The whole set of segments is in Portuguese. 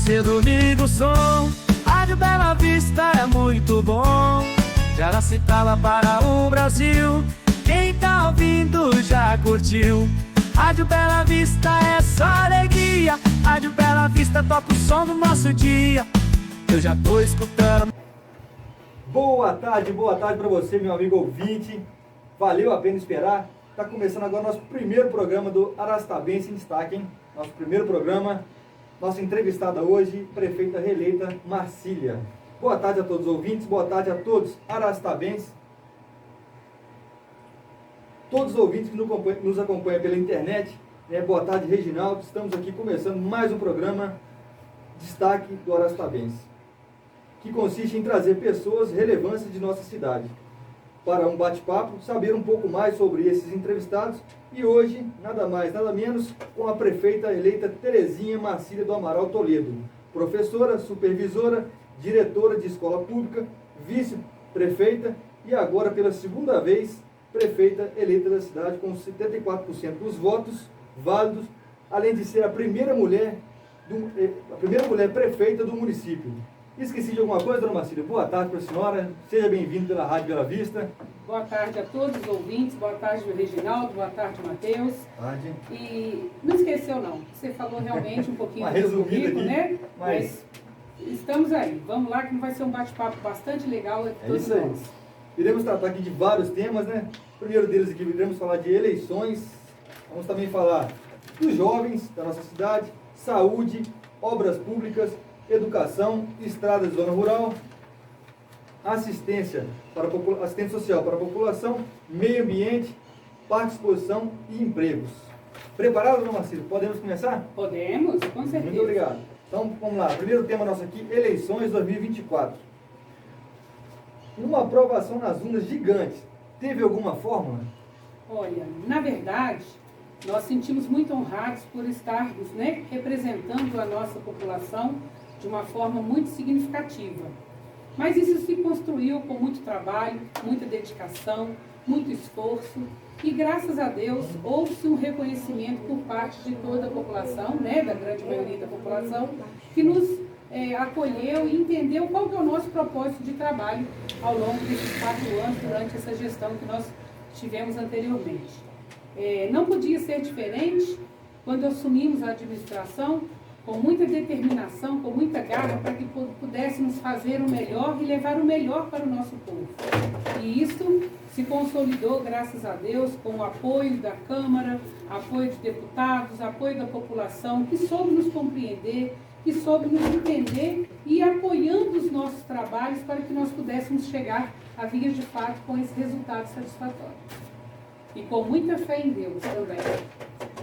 cedo liga o som, Rádio Bela Vista é muito bom. Já se fala para o Brasil, quem tá ouvindo já curtiu. Rádio Bela Vista é só alegria, Rádio Bela Vista toca o som do nosso dia. Eu já tô escutando. Boa tarde para você, meu amigo ouvinte. Valeu a pena esperar. Tá começando agora nosso primeiro programa do Arastabense em Destaque, hein? Nosso primeiro programa. Nossa entrevistada hoje, prefeita reeleita Marcília. Boa tarde a todos os ouvintes, boa tarde a todos arastabenses. Todos os ouvintes que nos acompanham pela internet, né? Boa tarde, Reginaldo. Estamos aqui começando mais um programa Destaque do Arastabense, que consiste em trazer pessoas relevantes de nossa cidade para um bate-papo, saber um pouco mais sobre esses entrevistados. E hoje, nada mais, nada menos, com a prefeita eleita Terezinha Marcília do Amaral Toledo, professora, supervisora, diretora de escola pública, vice-prefeita e agora pela segunda vez prefeita eleita da cidade com 74% dos votos válidos, além de ser a primeira mulher prefeita do município. Esqueci de alguma coisa, dona Marcília? Boa tarde para a senhora, seja bem-vindo pela Rádio Bela Vista. Boa tarde a todos os ouvintes, boa tarde, Reginaldo, boa tarde, Matheus. Boa tarde. E não esqueceu não, você falou realmente um pouquinho do currículo, né? Mas estamos aí, vamos lá que vai ser um bate-papo bastante legal aqui todos nós. Iremos tratar aqui de vários temas, né? O primeiro deles aqui, iremos falar de eleições, vamos também falar dos jovens da nossa cidade, saúde, obras públicas, educação, estradas de zona rural, assistência social para a população, meio ambiente, parque de exposição e empregos. Preparado, dona Marcília? Podemos começar? Podemos, com certeza. Muito obrigado. Então, vamos lá. Primeiro tema nosso aqui, eleições 2024. Uma aprovação nas urnas gigante. Teve alguma fórmula? Olha, na verdade, nós sentimos muito honrados por estarmos, né, representando a nossa população de uma forma muito significativa. Mas isso se construiu com muito trabalho, muita dedicação, muito esforço e, graças a Deus, houve-se um reconhecimento por parte de toda a população, né, da grande maioria da população, que nos acolheu e entendeu qual que é o nosso propósito de trabalho ao longo desses 4 anos, durante essa gestão que nós tivemos anteriormente. Não podia ser diferente quando assumimos a administração, com muita determinação, com muita garra, para que pudéssemos fazer o melhor e levar o melhor para o nosso povo. E isso se consolidou, graças a Deus, com o apoio da Câmara, apoio de deputados, apoio da população, que soube nos compreender, que soube nos entender e apoiando os nossos trabalhos para que nós pudéssemos chegar a vias de fato com esse resultado satisfatório. E com muita fé em Deus também.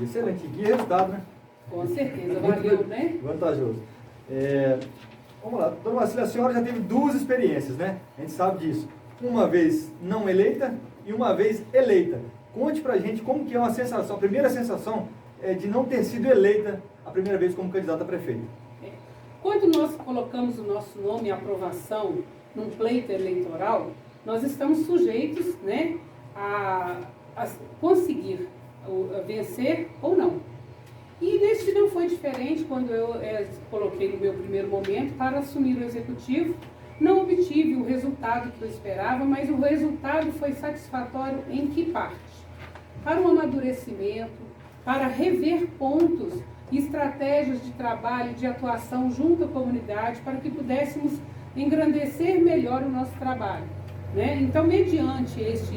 Excelente. Que resultado, né? Com certeza, valeu, né? Vantajoso. Vamos lá, dona Marcília, a senhora já teve 2 experiências, né? A gente sabe disso. Uma vez não eleita e uma vez eleita. Conte pra gente como que é uma sensação, a primeira sensação de não ter sido eleita a primeira vez como candidata a prefeita. Quando nós colocamos o nosso nome e aprovação num pleito eleitoral, nós estamos sujeitos, né, a conseguir vencer ou não. E neste não foi diferente quando eu coloquei no meu primeiro momento para assumir o executivo. Não obtive o resultado que eu esperava, mas o resultado foi satisfatório em que parte? Para um amadurecimento, para rever pontos e estratégias de trabalho, de atuação junto à comunidade, para que pudéssemos engrandecer melhor o nosso trabalho, né? Então, mediante esse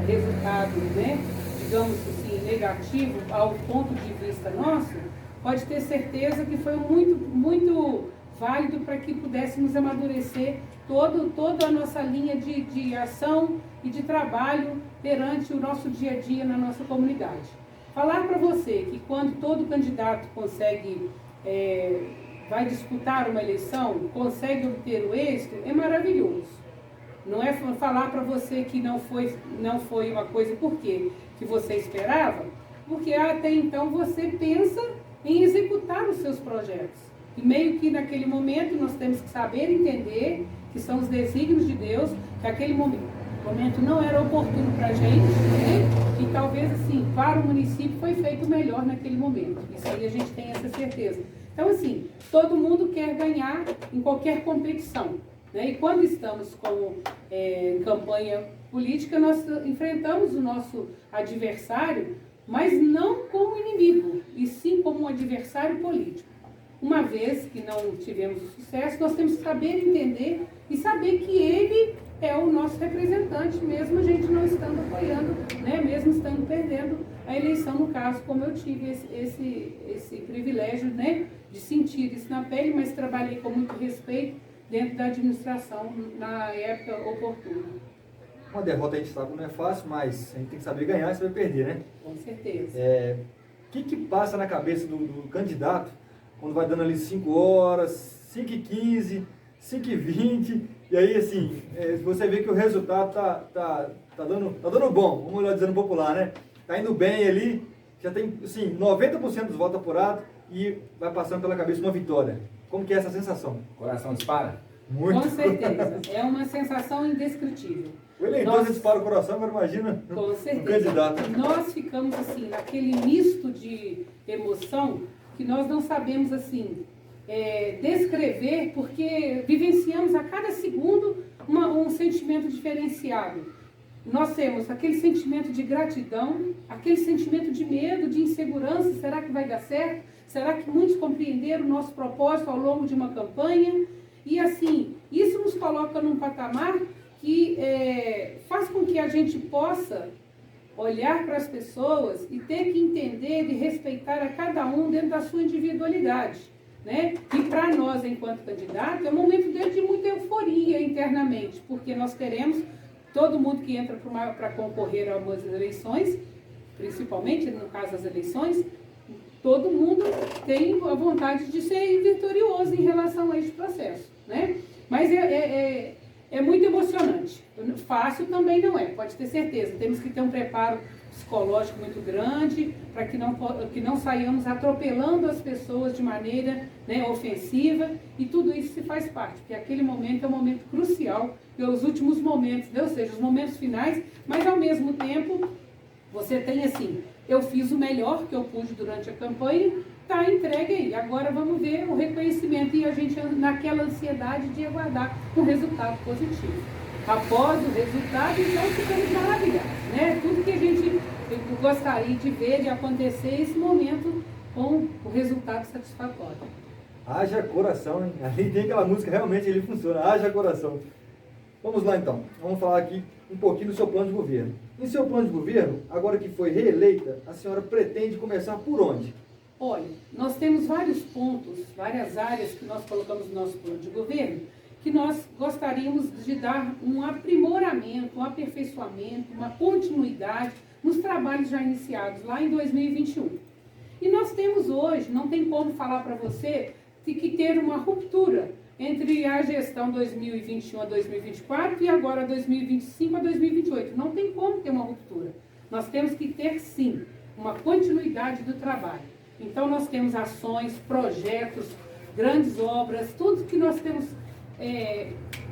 resultado, né, digamos assim, negativo ao ponto de vista nosso, pode ter certeza que foi muito válido para que pudéssemos amadurecer toda a nossa linha de ação e de trabalho perante o nosso dia a dia na nossa comunidade. Falar para você que quando todo candidato vai disputar uma eleição, consegue obter o êxito, é maravilhoso. Não é falar para você que não foi uma coisa por quê? Que você esperava, porque até então você pensa em executar os seus projetos. E meio que naquele momento nós temos que saber entender que são os desígnios de Deus, que aquele momento não era oportuno para a gente, né? E talvez assim, para o município foi feito o melhor naquele momento. Isso aí a gente tem essa certeza. Então, assim, todo mundo quer ganhar em qualquer competição, né? E quando estamos em campanha política, nós enfrentamos o nosso adversário, mas não como inimigo, e sim como um adversário político. Uma vez que não tivemos o sucesso, nós temos que saber entender e saber que ele é o nosso representante, mesmo a gente não estando apoiando, né? Mesmo estando perdendo a eleição, no caso, como eu tive esse privilégio, né? De sentir isso na pele, mas trabalhei com muito respeito dentro da administração na época oportuna. Uma derrota a gente sabe que não é fácil, mas a gente tem que saber ganhar e saber perder, né? Com certeza. O que passa na cabeça do candidato quando vai dando ali 5 horas, 5h15, 5h20, e aí assim, você vê que o resultado tá dando bom, vamos olhar dizendo popular, né? Tá indo bem ali, já tem assim, 90% dos votos apurados e vai passando pela cabeça uma vitória. Como que é essa sensação? Coração dispara? Muito. Com certeza. É uma sensação indescritível. O eleitor já dispara o coração, agora imagina Com certeza. o candidato. Nós ficamos assim, naquele misto de emoção que nós não sabemos assim descrever, porque vivenciamos a cada segundo um sentimento diferenciado. Nós temos aquele sentimento de gratidão, aquele sentimento de medo, de insegurança. Será que vai dar certo? Será que muitos compreenderam o nosso propósito ao longo de uma campanha? E assim, isso nos coloca num patamar que faz com que a gente possa olhar para as pessoas e ter que entender e respeitar a cada um dentro da sua individualidade, né? E para nós, enquanto candidato, é um momento de muita euforia internamente, porque nós queremos, todo mundo que entra para concorrer a umas eleições, principalmente no caso das eleições, todo mundo tem a vontade de ser vitorioso em relação a esse processo, né? Mas é muito emocionante. Fácil também não é, pode ter certeza. Temos que ter um preparo psicológico muito grande para que não saiamos atropelando as pessoas de maneira, né, ofensiva, e tudo isso se faz parte, porque aquele momento é um momento crucial, pelos últimos momentos, né? Ou seja, os momentos finais, mas ao mesmo tempo você tem assim, eu fiz o melhor que eu pude durante a campanha, está entregue aí. Agora vamos ver o reconhecimento e a gente naquela ansiedade de aguardar um resultado positivo. Após o resultado, então ficamos maravilhados, né? Tudo que a gente gostaria de ver e acontecer esse momento com o resultado satisfatório. Haja coração, hein? Ali tem aquela música, realmente ele funciona. Haja coração. Vamos lá então. Vamos falar aqui um pouquinho do seu plano de governo. Em seu plano de governo, agora que foi reeleita, a senhora pretende começar por onde? Olha, nós temos vários pontos, várias áreas que nós colocamos no nosso plano de governo, que nós gostaríamos de dar um aprimoramento, um aperfeiçoamento, uma continuidade nos trabalhos já iniciados lá em 2021. E nós temos hoje, não tem como falar para você, de que ter uma ruptura entre a gestão 2021 a 2024 e agora 2025 a 2028. Não tem como ter uma ruptura. Nós temos que ter, sim, uma continuidade do trabalho. Então, nós temos ações, projetos, grandes obras, tudo que nós temos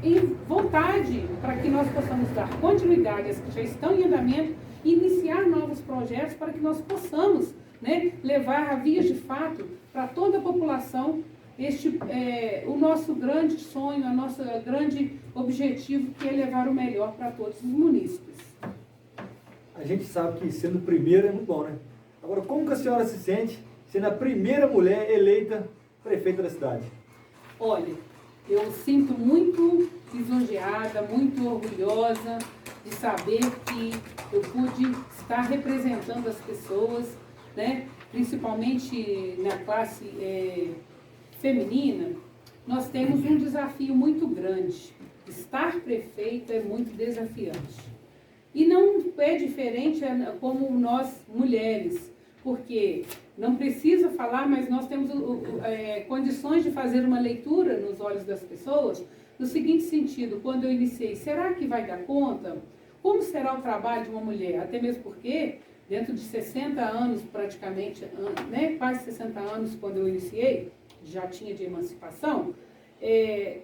em vontade para que nós possamos dar continuidade às que já estão em andamento e iniciar novos projetos para que nós possamos, né, levar a vias de fato para toda a população o nosso grande sonho, o nosso grande objetivo, que é levar o melhor para todos os munícipes. A gente sabe que sendo primeira é muito bom, né? Agora, como que a senhora se sente sendo a primeira mulher eleita prefeita da cidade? Olha, eu sinto muito lisonjeada, muito orgulhosa de saber que eu pude estar representando as pessoas, né? Principalmente na classe feminina. Nós temos um desafio muito grande. Estar prefeita é muito desafiante. E não é diferente como nós, mulheres, porque não precisa falar, mas nós temos condições de fazer uma leitura nos olhos das pessoas, no seguinte sentido: quando eu iniciei, será que vai dar conta? Como será o trabalho de uma mulher? Até mesmo porque, dentro de 60 anos praticamente, né, quase 60 anos quando eu iniciei, já tinha de emancipação,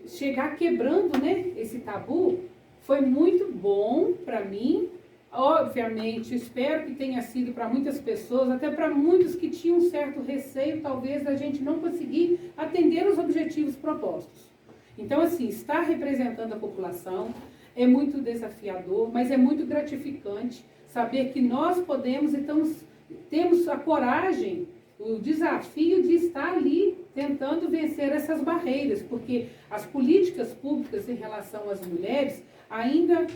chegar quebrando, né, esse tabu foi muito bom para mim obviamente, espero que tenha sido para muitas pessoas, até para muitos que tinham um certo receio, talvez, da gente não conseguir atender os objetivos propostos. Então, assim, estar representando a população é muito desafiador, mas é muito gratificante saber que nós podemos, então, temos a coragem, o desafio de estar ali tentando vencer essas barreiras, porque as políticas públicas em relação às mulheres ainda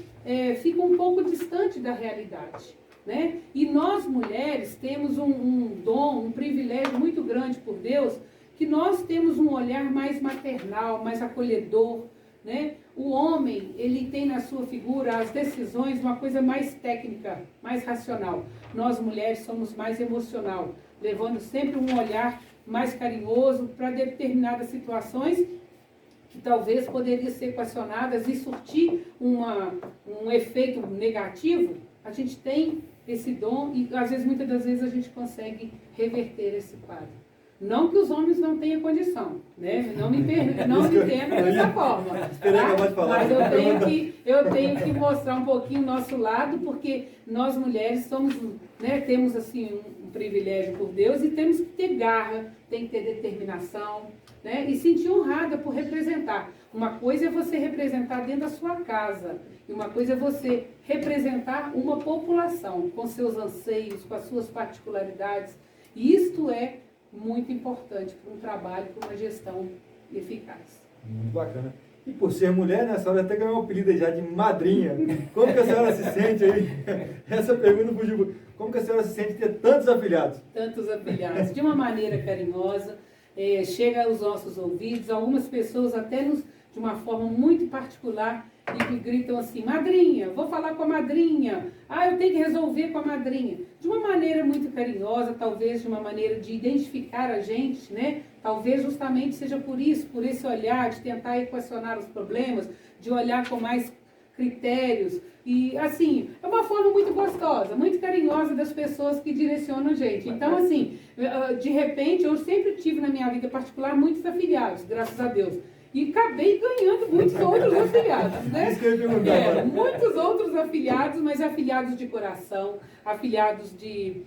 ficam um pouco distante da realidade, né? E nós mulheres temos um dom, um privilégio muito grande por Deus, que nós temos um olhar mais maternal, mais acolhedor, né? O homem, ele tem na sua figura as decisões, uma coisa mais técnica, mais racional. Nós mulheres somos mais emocional, levando sempre um olhar mais carinhoso para determinadas situações que talvez poderiam ser equacionadas e surtir um efeito negativo. A gente tem esse dom e, às vezes, muitas das vezes, a gente consegue reverter esse quadro. Não que os homens não tenham condição, né? Não me entendam dessa forma. Tá? Mas eu tenho que mostrar um pouquinho o nosso lado, porque nós mulheres somos, né, temos assim um privilégio por Deus e temos que ter garra, tem que ter determinação, né? E sentir honrada por representar. Uma coisa é você representar dentro da sua casa, e uma coisa é você representar uma população com seus anseios, com as suas particularidades. E isto é muito importante para um trabalho, para uma gestão eficaz. Muito bacana. E por ser mulher, né, a senhora até ganhou um apelido já de madrinha. Como que a senhora se sente aí? Essa pergunta fugiu. Como que a senhora se sente ter tantos afilhados? Tantos afilhados. De uma maneira carinhosa, chega aos nossos ouvidos, algumas pessoas até de uma forma muito particular e que gritam assim, madrinha, vou falar com a madrinha, eu tenho que resolver com a madrinha. De uma maneira muito carinhosa, talvez de uma maneira de identificar a gente, né? Talvez justamente seja por isso, por esse olhar, de tentar equacionar os problemas, de olhar com mais critérios. E, assim, é uma forma muito gostosa, muito carinhosa das pessoas que direcionam a gente. Então, assim, de repente, eu sempre tive na minha vida particular muitos afiliados, graças a Deus. E acabei ganhando muitos outros afiliados, né? Isso que eu ia perguntar. Muitos outros afiliados, mas afiliados de coração, afiliados de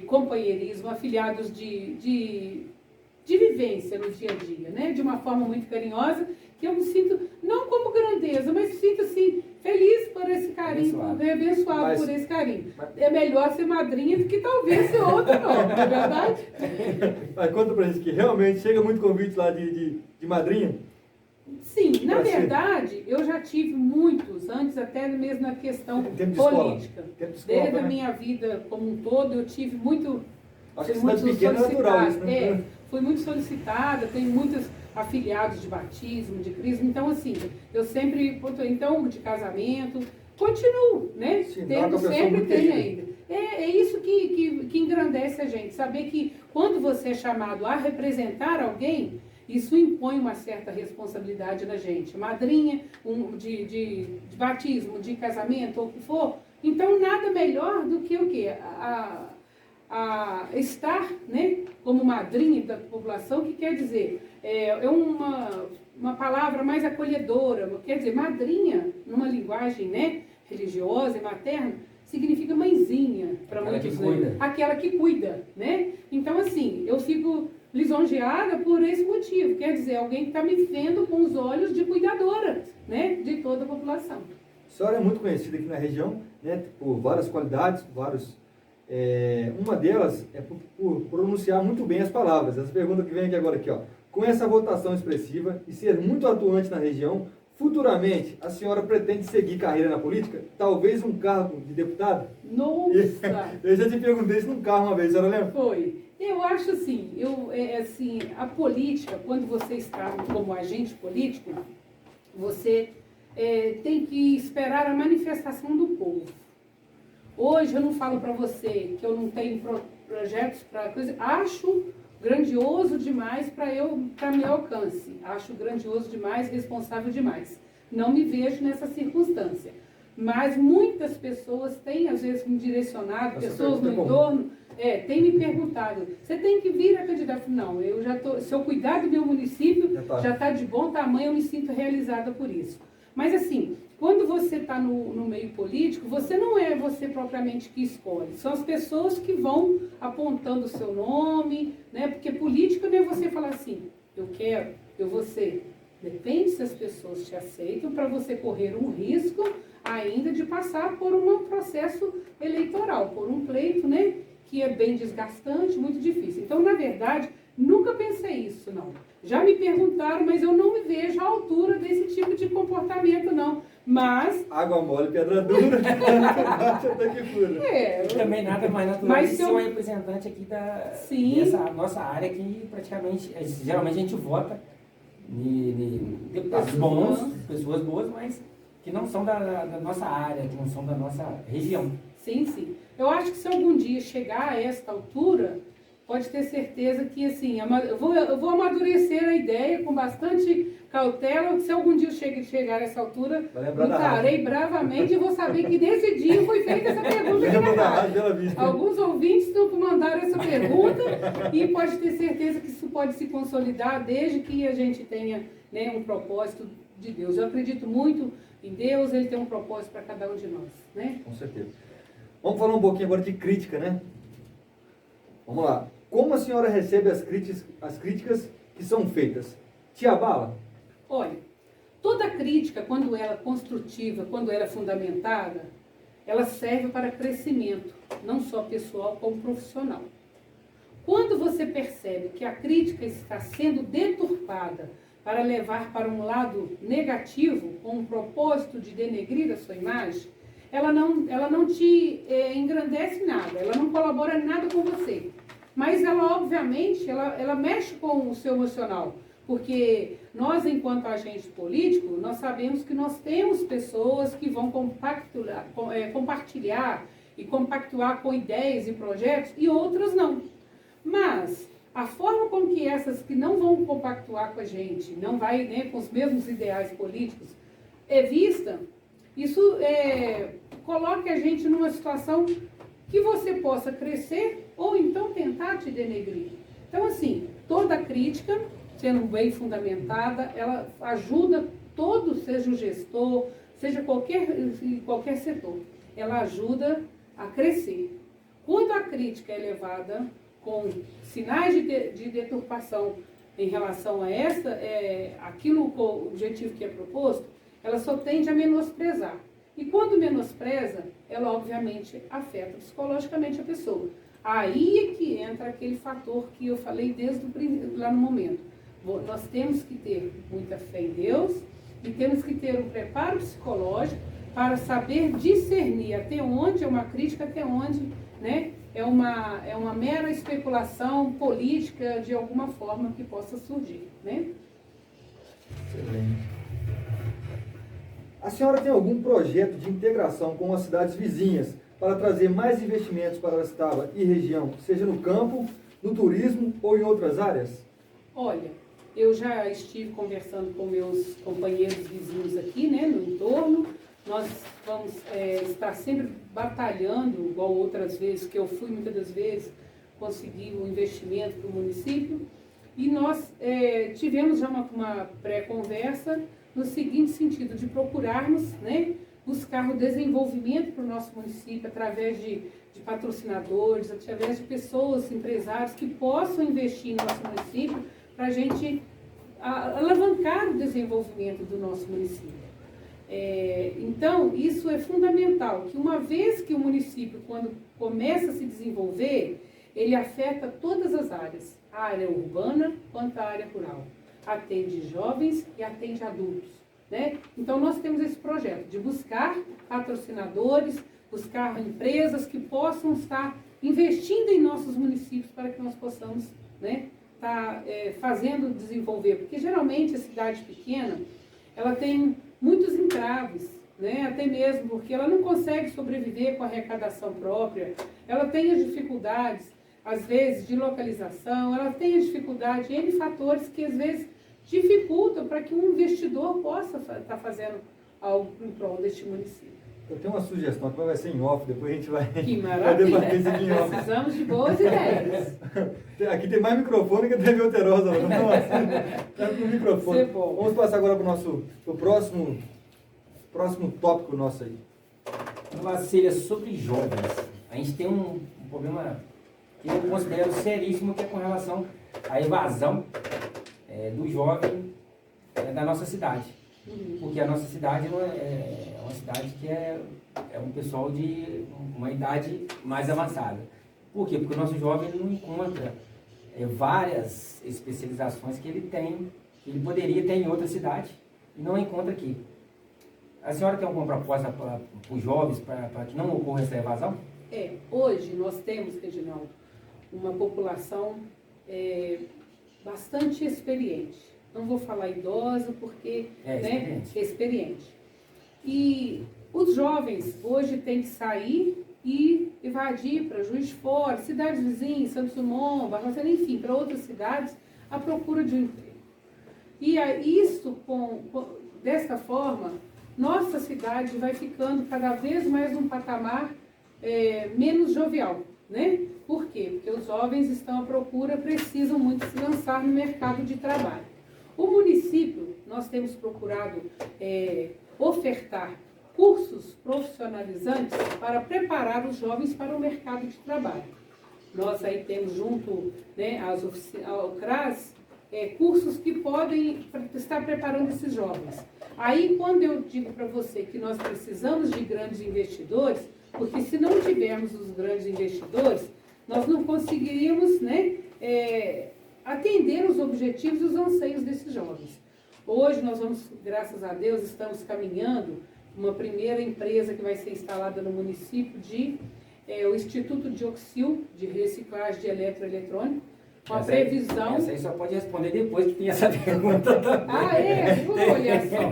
companheirismo, afiliados de vivência no dia a dia, né? De uma forma muito carinhosa, que eu me sinto, não como grandeza, mas me sinto assim, feliz por esse carinho, abençoado por esse carinho. É melhor ser madrinha do que talvez ser outro não, não é verdade? Mas conta pra gente que realmente chega muito convite lá de madrinha? Sim, na verdade, eu já tive muitos, antes até mesmo na questão política. Desde a minha vida como um todo, eu tive muito... Acho que cidade pequena é natural isso, né? Fui muito solicitada, tenho muitos afiliados de batismo, de crisma, então assim, eu sempre, então de casamento, continuo, né? Tendo, sempre tenho ainda. É isso que engrandece a gente, saber que quando você é chamado a representar alguém, isso impõe uma certa responsabilidade na gente. Madrinha de batismo, de casamento, ou o que for, então nada melhor do que o quê? A estar, né, como madrinha da população, que quer dizer, é uma palavra mais acolhedora, quer dizer, madrinha, numa linguagem, né, religiosa e materna, significa mãezinha, para muitos, né? Aquela que cuida, né? Então, assim, eu fico lisonjeada por esse motivo, quer dizer, alguém que está me vendo com os olhos de cuidadora, né, de toda a população. A senhora é muito conhecida aqui na região, né, por várias qualidades, uma delas é por pronunciar muito bem as palavras. Essa pergunta que vem aqui agora, ó. Com essa votação expressiva e ser muito atuante na região, futuramente a senhora pretende seguir carreira na política? Talvez um cargo de deputada? Nossa! Eu já te perguntei isso num carro uma vez, a senhora lembra? Foi. Eu acho assim, a política, quando você está como agente político, você tem que esperar a manifestação do povo. Hoje eu não falo para você que eu não tenho projetos para coisa. Acho grandioso demais para meu alcance. Acho grandioso demais, responsável demais. Não me vejo nessa circunstância. Mas muitas pessoas têm, às vezes, me direcionado, pessoas no entorno, têm me perguntado, você tem que vir a candidato? Não, se eu cuidar do meu município, já está de bom tamanho, eu me sinto realizada por isso. Mas assim, quando você está no meio político, você não é você propriamente que escolhe. São as pessoas que vão apontando o seu nome, né? Porque política não é você falar assim, eu quero, eu vou ser. Depende se as pessoas te aceitam para você correr um risco ainda de passar por um processo eleitoral, por um pleito, né? Que é bem desgastante, muito difícil. Então, na verdade, nunca pensei isso, não. Já me perguntaram, mas eu não me vejo à altura desse tipo de comportamento, não. Mas... Água mole, pedra dura, até que fura. É, também nada mais natural mas que se ser eu- um representante aqui Sim. dessa nossa área que praticamente, geralmente a gente vota em deputados bons, pessoas boas, mas que não são da nossa área, que não são da nossa região. Sim, sim. Eu acho que se algum dia chegar a esta altura, pode ter certeza que, assim, eu vou amadurecer a ideia com bastante cautela. Se algum dia eu chegar a essa altura, Vai lembrar da lutarei bravamente e vou saber que nesse dia foi feita essa pergunta aqui Lembra na da rádio. rádio pela vista. Alguns ouvintes não mandaram essa pergunta e pode ter certeza que isso pode se consolidar desde que a gente tenha, né, um propósito de Deus. Eu acredito muito em Deus, Ele tem um propósito para cada um de nós, né? Com certeza. Vamos falar um pouquinho agora de crítica, né? Vamos lá. Como a senhora recebe as críticas que são feitas? Te abala? Olha, toda crítica, quando ela é construtiva, quando ela é fundamentada, ela serve para crescimento, não só pessoal como profissional. Quando você percebe que a crítica está sendo deturpada para levar para um lado negativo, com o propósito de denegrir a sua imagem, ela não te engrandece nada, ela não colabora em nada com você. Mas ela, obviamente, ela mexe com o seu emocional. Porque nós, enquanto agente político, nós sabemos que nós temos pessoas que vão compartilhar e compactuar com ideias e projetos e outras não. Mas a forma como que essas que não vão compactuar com a gente, não vai, né, com os mesmos ideais políticos, é vista, isso coloca a gente numa situação que você possa crescer ou então tentar te denegrir. Então, assim, toda crítica, sendo bem fundamentada, ela ajuda todos, seja o gestor, seja qualquer setor, ela ajuda a crescer. Quando a crítica é levada com sinais de deturpação em relação a aquilo, o objetivo que é proposto, ela só tende a menosprezar. E quando menospreza, ela obviamente afeta psicologicamente a pessoa. Aí é que entra aquele fator que eu falei lá no momento. Nós temos que ter muita fé em Deus e temos que ter um preparo psicológico para saber discernir até onde é uma crítica, até onde, né, é uma mera especulação política de alguma forma que possa surgir, né? Excelente. A senhora tem algum projeto de integração com as cidades vizinhas para trazer mais investimentos para Aracitaba e região, seja no campo, no turismo ou em outras áreas? Olha, eu já estive conversando com meus companheiros vizinhos aqui, né, no entorno. Nós vamos estar sempre batalhando, igual outras vezes que eu fui, muitas das vezes, conseguir um investimento para o município. E nós tivemos já uma pré-conversa no seguinte sentido, de procurarmos, né, buscar o desenvolvimento para o nosso município através de patrocinadores, através de pessoas, empresários que possam investir no nosso município para a gente alavancar o desenvolvimento do nosso município. Então, isso é fundamental, que uma vez que o município, quando começa a se desenvolver, ele afeta todas as áreas, a área urbana quanto a área rural. Atende jovens e atende adultos, né? Então, nós temos esse projeto de buscar patrocinadores, buscar empresas que possam estar investindo em nossos municípios para que nós possamos, né, estar fazendo desenvolver. Porque, geralmente, a cidade pequena, ela tem muitos entraves, né? Até mesmo porque ela não consegue sobreviver com a arrecadação própria, ela tem as dificuldades, às vezes, de localização, ela tem a dificuldade, N fatores que, às vezes, dificultam para que um investidor possa estar fazendo algo em prol deste município. Eu tenho uma sugestão que vai ser em off, depois a gente vai, Que vai debater isso aqui em maravilha! off. Precisamos de boas ideias. Aqui tem mais microfone que a TV Alterosa. Tá com o microfone. Isso é bom. Vamos passar agora para o próximo Próximo tópico nosso aí. Vacilha sobre jovens. A gente tem um problema que eu considero seríssimo, que é com relação à evasão do jovem da nossa cidade. Porque a nossa cidade é uma cidade que é um pessoal de uma idade mais avançada. Por quê? Porque o nosso jovem não encontra várias especializações que ele tem, que ele poderia ter em outra cidade e não encontra aqui. A senhora tem alguma proposta para os jovens, para que não ocorra essa evasão? Hoje nós temos, Reginaldo, uma população bastante experiente. Não vou falar idosa, porque é experiente. E os jovens hoje têm que sair e evadir para Juiz de Fora, cidades vizinhas, Santos Dumont, Barbacena, enfim, para outras cidades, à procura de um emprego. E isso, desta forma, nossa cidade vai ficando cada vez mais num patamar menos jovial, né? Por quê? Porque os jovens estão à procura, precisam muito se lançar no mercado de trabalho. O município, nós temos procurado ofertar cursos profissionalizantes para preparar os jovens para o mercado de trabalho. Nós aí temos junto ao CRAS cursos que podem estar preparando esses jovens. Aí, quando eu digo para você que nós precisamos de grandes investidores, porque se não tivermos os grandes investidores, nós não conseguiríamos atender os objetivos e os anseios desses jovens. Hoje nós vamos, graças a Deus, estamos caminhando uma primeira empresa que vai ser instalada no município o Instituto Dioxil de Reciclagem de Eletroeletrônico, com a previsão... Essa aí só pode responder depois que tem essa pergunta também. Olha só.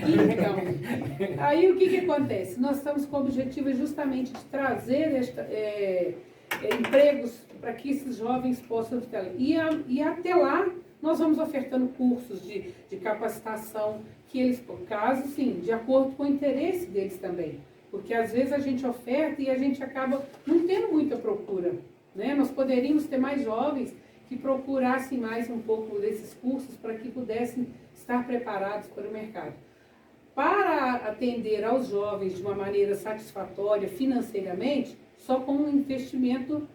Então, aí o que acontece? Nós estamos com o objetivo justamente de trazer empregos para que esses jovens possam ficar. E até lá, nós vamos ofertando cursos de capacitação, que eles, caso sim, de acordo com o interesse deles também. Porque às vezes a gente oferta e a gente acaba não tendo muita procura, né? Nós poderíamos ter mais jovens que procurassem mais um pouco desses cursos para que pudessem estar preparados para o mercado. Para atender aos jovens de uma maneira satisfatória financeiramente, só com um investimento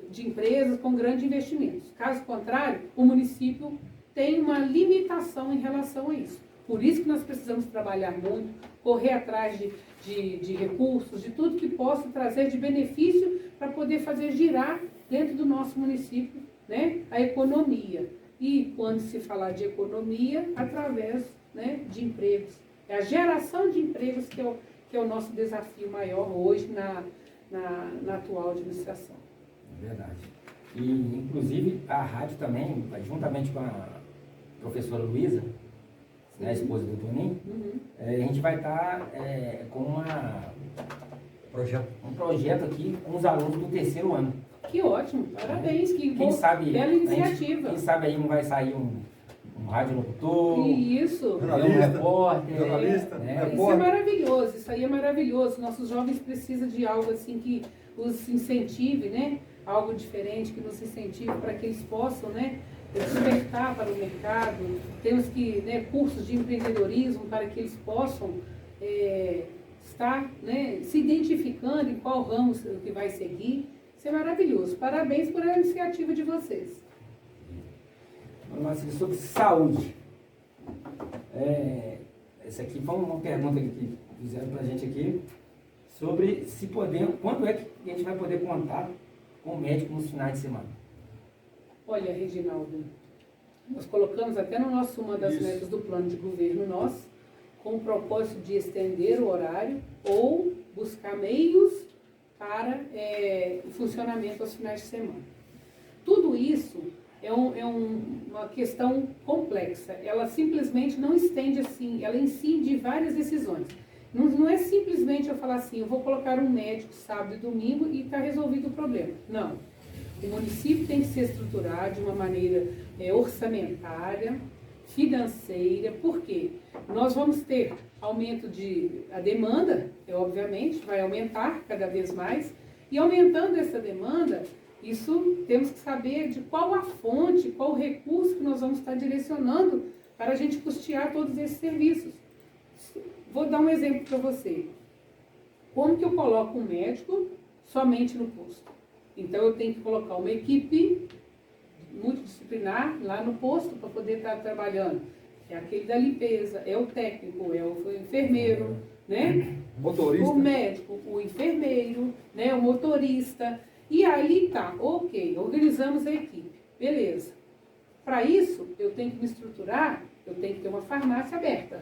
de empresas com grandes investimentos. Caso contrário, o município tem uma limitação em relação a isso. Por isso que nós precisamos trabalhar muito, correr atrás de recursos, de tudo que possa trazer de benefício para poder fazer girar dentro do nosso município, né, a economia. E quando se falar de economia, através, né, de empregos. É a geração de empregos que é o nosso desafio maior hoje na atual administração. É verdade. E, inclusive, a rádio também, juntamente com a professora Luísa, né, a esposa do Toninho, a gente vai estar com um projeto aqui com os alunos do 3º ano. Que ótimo, parabéns, que bela iniciativa. Quem sabe aí não vai sair um radiolocutor, Isso. Um repórter, jornalista, Isso é maravilhoso, isso aí é maravilhoso. Nossos jovens precisam de algo assim que os incentive, né? Algo diferente, que nos incentive para que eles possam, né, despertar para o mercado. Temos que, né, cursos de empreendedorismo para que eles possam estar, né, se identificando em qual ramo que vai seguir. Isso é maravilhoso. Parabéns por a iniciativa de vocês. Vamos falar sobre saúde. Essa aqui foi uma pergunta que fizeram para a gente aqui, sobre se podemos, quando é que a gente vai poder contar com o médico nos finais de semana. Olha, Reginaldo, nós colocamos até no nosso, uma das metas do plano de governo nosso, com o propósito de estender o horário ou buscar meios para o funcionamento aos finais de semana. Tudo isso é uma questão complexa. Ela simplesmente não estende assim, ela incide várias decisões. Não é simplesmente eu falar assim, eu vou colocar um médico sábado e domingo e está resolvido o problema. Não. O município tem que se estruturar de uma maneira orçamentária, financeira. Por quê? Nós vamos ter aumento a demanda, obviamente, vai aumentar cada vez mais, e aumentando essa demanda, isso temos que saber de qual a fonte, qual o recurso que nós vamos estar direcionando para a gente custear todos esses serviços. Vou dar um exemplo para você. Como que eu coloco um médico somente no posto? Então, eu tenho que colocar uma equipe multidisciplinar lá no posto para poder estar trabalhando. É aquele da limpeza, é o técnico, é o enfermeiro, né? Motorista. O médico, o enfermeiro, né? O motorista. E ali tá, ok, organizamos a equipe, beleza. Para isso, eu tenho que me estruturar, eu tenho que ter uma farmácia aberta.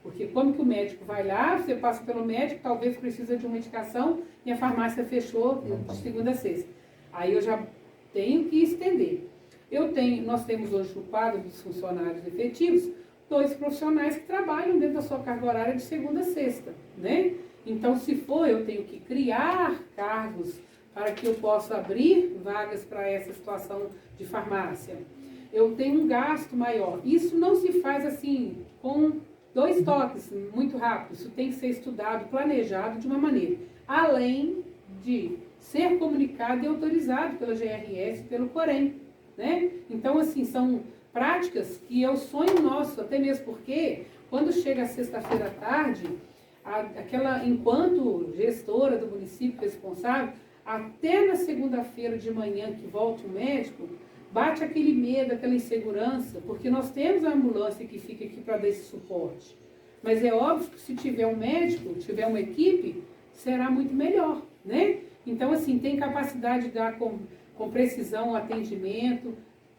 Porque como que o médico vai lá, você passa pelo médico, talvez precisa de uma medicação e a farmácia fechou de segunda a sexta. Aí eu já tenho que estender. Nós temos hoje no quadro dos funcionários efetivos 2 profissionais que trabalham dentro da sua carga horária de segunda a sexta, né? Então, se for, eu tenho que criar cargos para que eu possa abrir vagas para essa situação de farmácia. Eu tenho um gasto maior. Isso não se faz assim, com 2 toques, muito rápido. Isso tem que ser estudado, planejado de uma maneira. Além de ser comunicado e autorizado pela GRS e pelo Corém, né? Então, assim, são práticas que é o sonho nosso, até mesmo porque, quando chega a sexta-feira à tarde, enquanto gestora do município responsável, até na segunda-feira de manhã que volta o médico, bate aquele medo, aquela insegurança, porque nós temos a ambulância que fica aqui para dar esse suporte. Mas é óbvio que se tiver um médico, tiver uma equipe, será muito melhor, né? Então, assim, tem capacidade de dar com precisão o atendimento,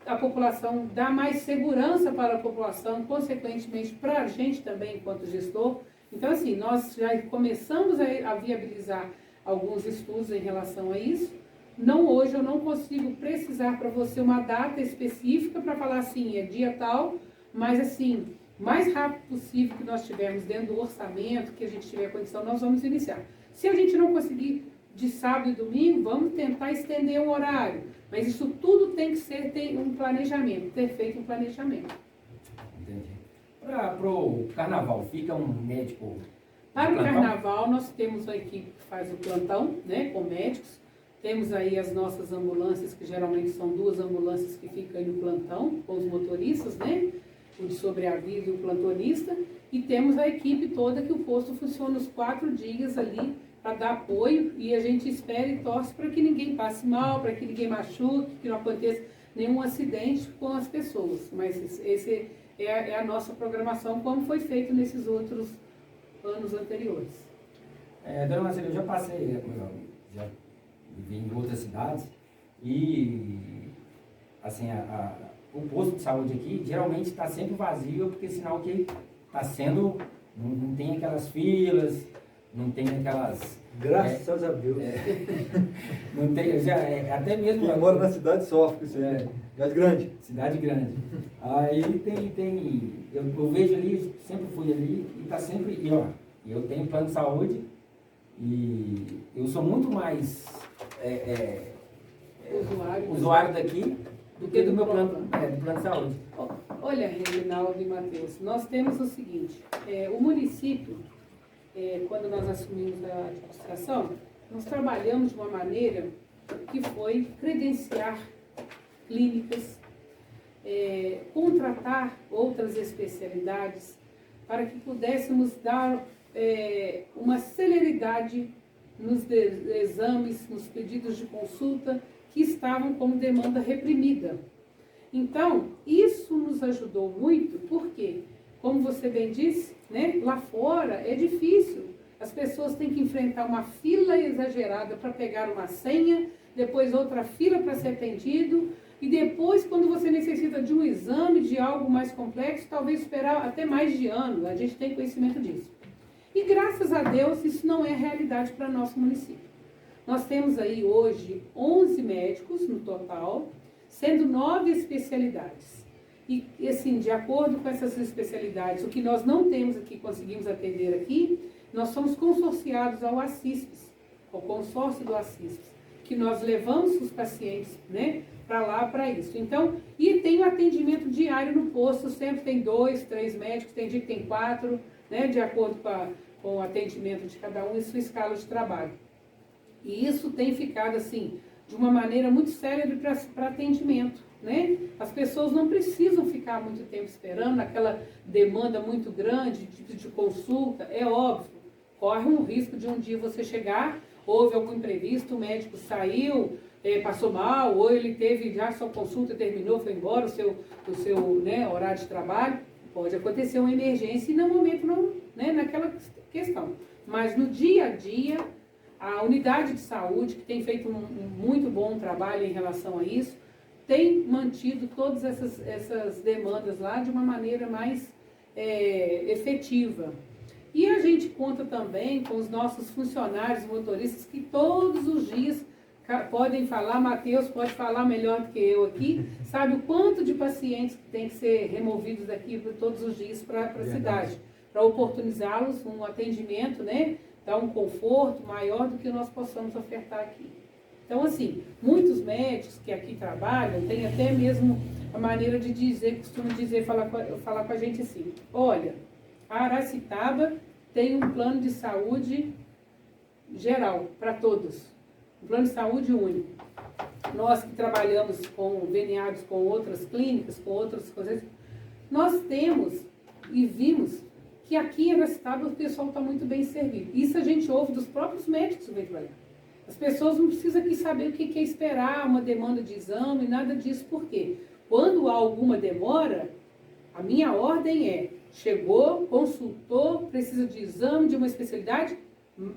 a população dá mais segurança para a população, consequentemente para a gente também, enquanto gestor. Então, assim, nós já começamos a viabilizar alguns estudos em relação a isso. Não, hoje eu não consigo precisar para você uma data específica para falar assim, é dia tal, mas assim, mais rápido possível que nós tivermos dentro do orçamento, que a gente tiver condição, nós vamos iniciar. Se a gente não conseguir de sábado e domingo, vamos tentar estender o horário. Mas isso tudo tem que ser, ter um planejamento, ter feito um planejamento. Entendi. Para o carnaval, fica um médico? Para o carnaval, nós temos uma equipe que faz o plantão, né, com médicos. Temos aí as nossas ambulâncias, que geralmente são 2 ambulâncias que ficam aí no plantão, com os motoristas, né, o de sobreaviso e o plantonista. E temos a equipe toda que o posto funciona os 4 dias ali, para dar apoio, e a gente espera e torce para que ninguém passe mal, para que ninguém machuque, que não aconteça nenhum acidente com as pessoas. Mas esse é a nossa programação, como foi feito nesses outros anos anteriores. Dona Marcela, eu já passei, já vivi em outras cidades, e assim, o posto de saúde aqui geralmente está sempre vazio, porque sinal que está sendo, não tem aquelas filas, não tem aquelas... Graças a Deus. Não tem, até mesmo... Quem mora na cidade sofre com isso aí. Cidade grande. Cidade grande. Aí eu vejo ali, sempre fui ali, e está sempre... E, ó, eu tenho plano de saúde, e eu sou muito mais usuário daqui do que do meu plano de saúde. Olha, Reginaldo e Matheus, nós temos o seguinte, o município... quando nós assumimos a administração, nós trabalhamos de uma maneira que foi credenciar clínicas, contratar outras especialidades para que pudéssemos dar uma celeridade nos exames, nos pedidos de consulta que estavam como demanda reprimida. Então, isso nos ajudou muito, porque, como você bem disse, né, lá fora é difícil. As pessoas têm que enfrentar uma fila exagerada para pegar uma senha, depois outra fila para ser atendido, e depois, quando você necessita de um exame, de algo mais complexo, talvez esperar até mais de ano. A gente tem conhecimento disso. E graças a Deus, isso não é realidade para nosso município. Nós temos aí hoje 11 médicos no total, sendo 9 especialidades. E assim, de acordo com essas especialidades, o que nós não temos aqui, conseguimos atender aqui, nós somos consorciados ao ACISPES, ao consórcio do ACISPES, que nós levamos os pacientes, né, para lá, para isso. Então, e tem o atendimento diário no posto, sempre tem 2, 3 médicos, tem dia que tem 4, né, de acordo com o atendimento de cada um e sua escala de trabalho. E isso tem ficado, assim, de uma maneira muito célere para atendimento. né? As pessoas não precisam ficar muito tempo esperando, aquela demanda muito grande de consulta, é óbvio, corre um risco de um dia você chegar, houve algum imprevisto, o médico saiu, passou mal, ou ele teve já sua consulta, terminou, foi embora, o seu né, horário de trabalho, pode acontecer uma emergência e no momento não, né, naquela questão. Mas no dia a dia, a unidade de saúde, que tem feito um muito bom trabalho em relação a isso, tem mantido todas essas demandas lá de uma maneira mais efetiva. E a gente conta também com os nossos funcionários motoristas que todos os dias podem falar, Matheus pode falar melhor do que eu aqui, sabe o quanto de pacientes que tem que ser removidos daqui todos os dias para a cidade, para oportunizá-los um atendimento, né, dar um conforto maior do que nós possamos ofertar aqui. Então, assim, muitos médicos que aqui trabalham têm até mesmo a maneira de dizer, costumam dizer, falar com a gente assim, olha, a Aracitaba tem um plano de saúde geral, para todos. Um plano de saúde único. Nós que trabalhamos conveniados com outras clínicas, com outras coisas, nós temos e vimos que aqui em Aracitaba o pessoal está muito bem servido. Isso a gente ouve dos próprios médicos que vêm trabalhar. As pessoas não precisam aqui saber o que é esperar, uma demanda de exame, nada disso. Por quê? Quando há alguma demora, a minha ordem é, chegou, consultou, precisa de exame, de uma especialidade,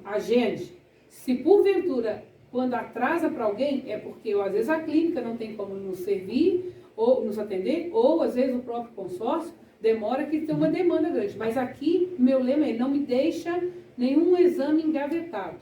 agende. Se porventura, quando atrasa para alguém, é porque às vezes a clínica não tem como nos servir, ou nos atender, ou às vezes o próprio consórcio demora que tem uma demanda grande. Mas aqui, meu lema é, não me deixa nenhum exame engavetado.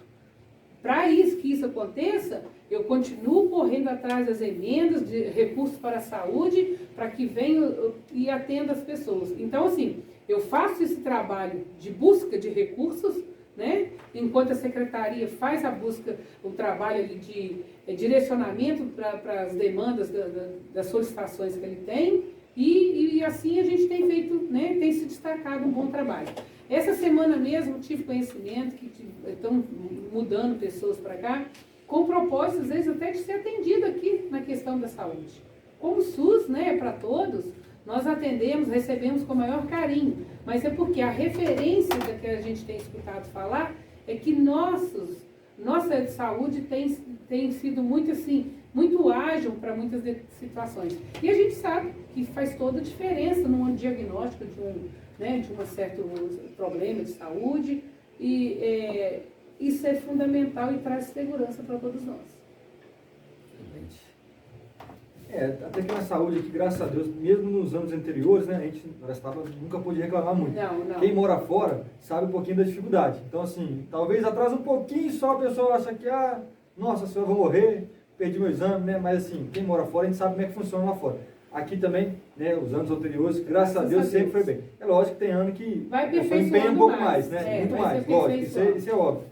Para isso que isso aconteça, eu continuo correndo atrás das emendas, de recursos para a saúde, para que venha e atenda as pessoas. Então, assim, eu faço esse trabalho de busca de recursos, né? Enquanto a secretaria faz a busca, o trabalho ali de direcionamento para as demandas das solicitações que ele tem, e assim a gente tem feito, né? Tem se destacado um bom trabalho. Essa semana mesmo tive conhecimento que estão mudando pessoas para cá, com propósito, às vezes, até de ser atendido aqui na questão da saúde. Como o SUS, né, é para todos, nós atendemos, recebemos com o maior carinho, mas é porque a referência da que a gente tem escutado falar é que nossa saúde tem sido muito assim, muito ágil para muitas situações. E a gente sabe que faz toda a diferença no diagnóstico de um certo problema de saúde, e isso é fundamental e traz segurança para todos nós. Até que na saúde aqui, graças a Deus, mesmo nos anos anteriores, né, a gente nunca pôde reclamar muito. Não. Quem mora fora sabe um pouquinho da dificuldade. Então, assim, talvez atrasa um pouquinho só, a pessoa acha que, nossa senhora, vou morrer, perdi meu exame, né? Mas assim, quem mora fora, a gente sabe como é que funciona lá fora. Aqui também, né, os anos anteriores, graças a Deus, sempre foi bem. É lógico que tem ano que empenha um pouco mais, né? Muito mais, lógico, isso é óbvio.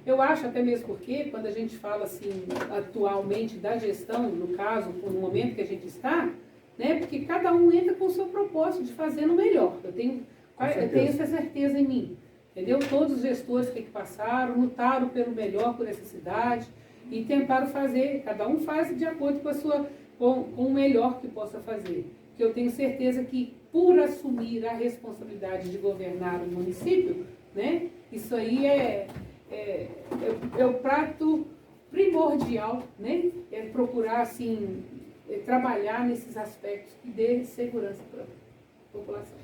Eu acho até mesmo porque, quando a gente fala assim, atualmente da gestão, no caso, no momento que a gente está, né, porque cada um entra com o seu propósito de fazer no melhor. Eu tenho essa certeza em mim, entendeu? Todos os gestores que passaram, lutaram pelo melhor por essa cidade e tentaram fazer, cada um faz de acordo com o melhor que possa fazer. Que eu tenho certeza que, por assumir a responsabilidade de governar o município, né, isso aí é o prato primordial, né? É procurar, assim, trabalhar nesses aspectos que dê segurança para a população.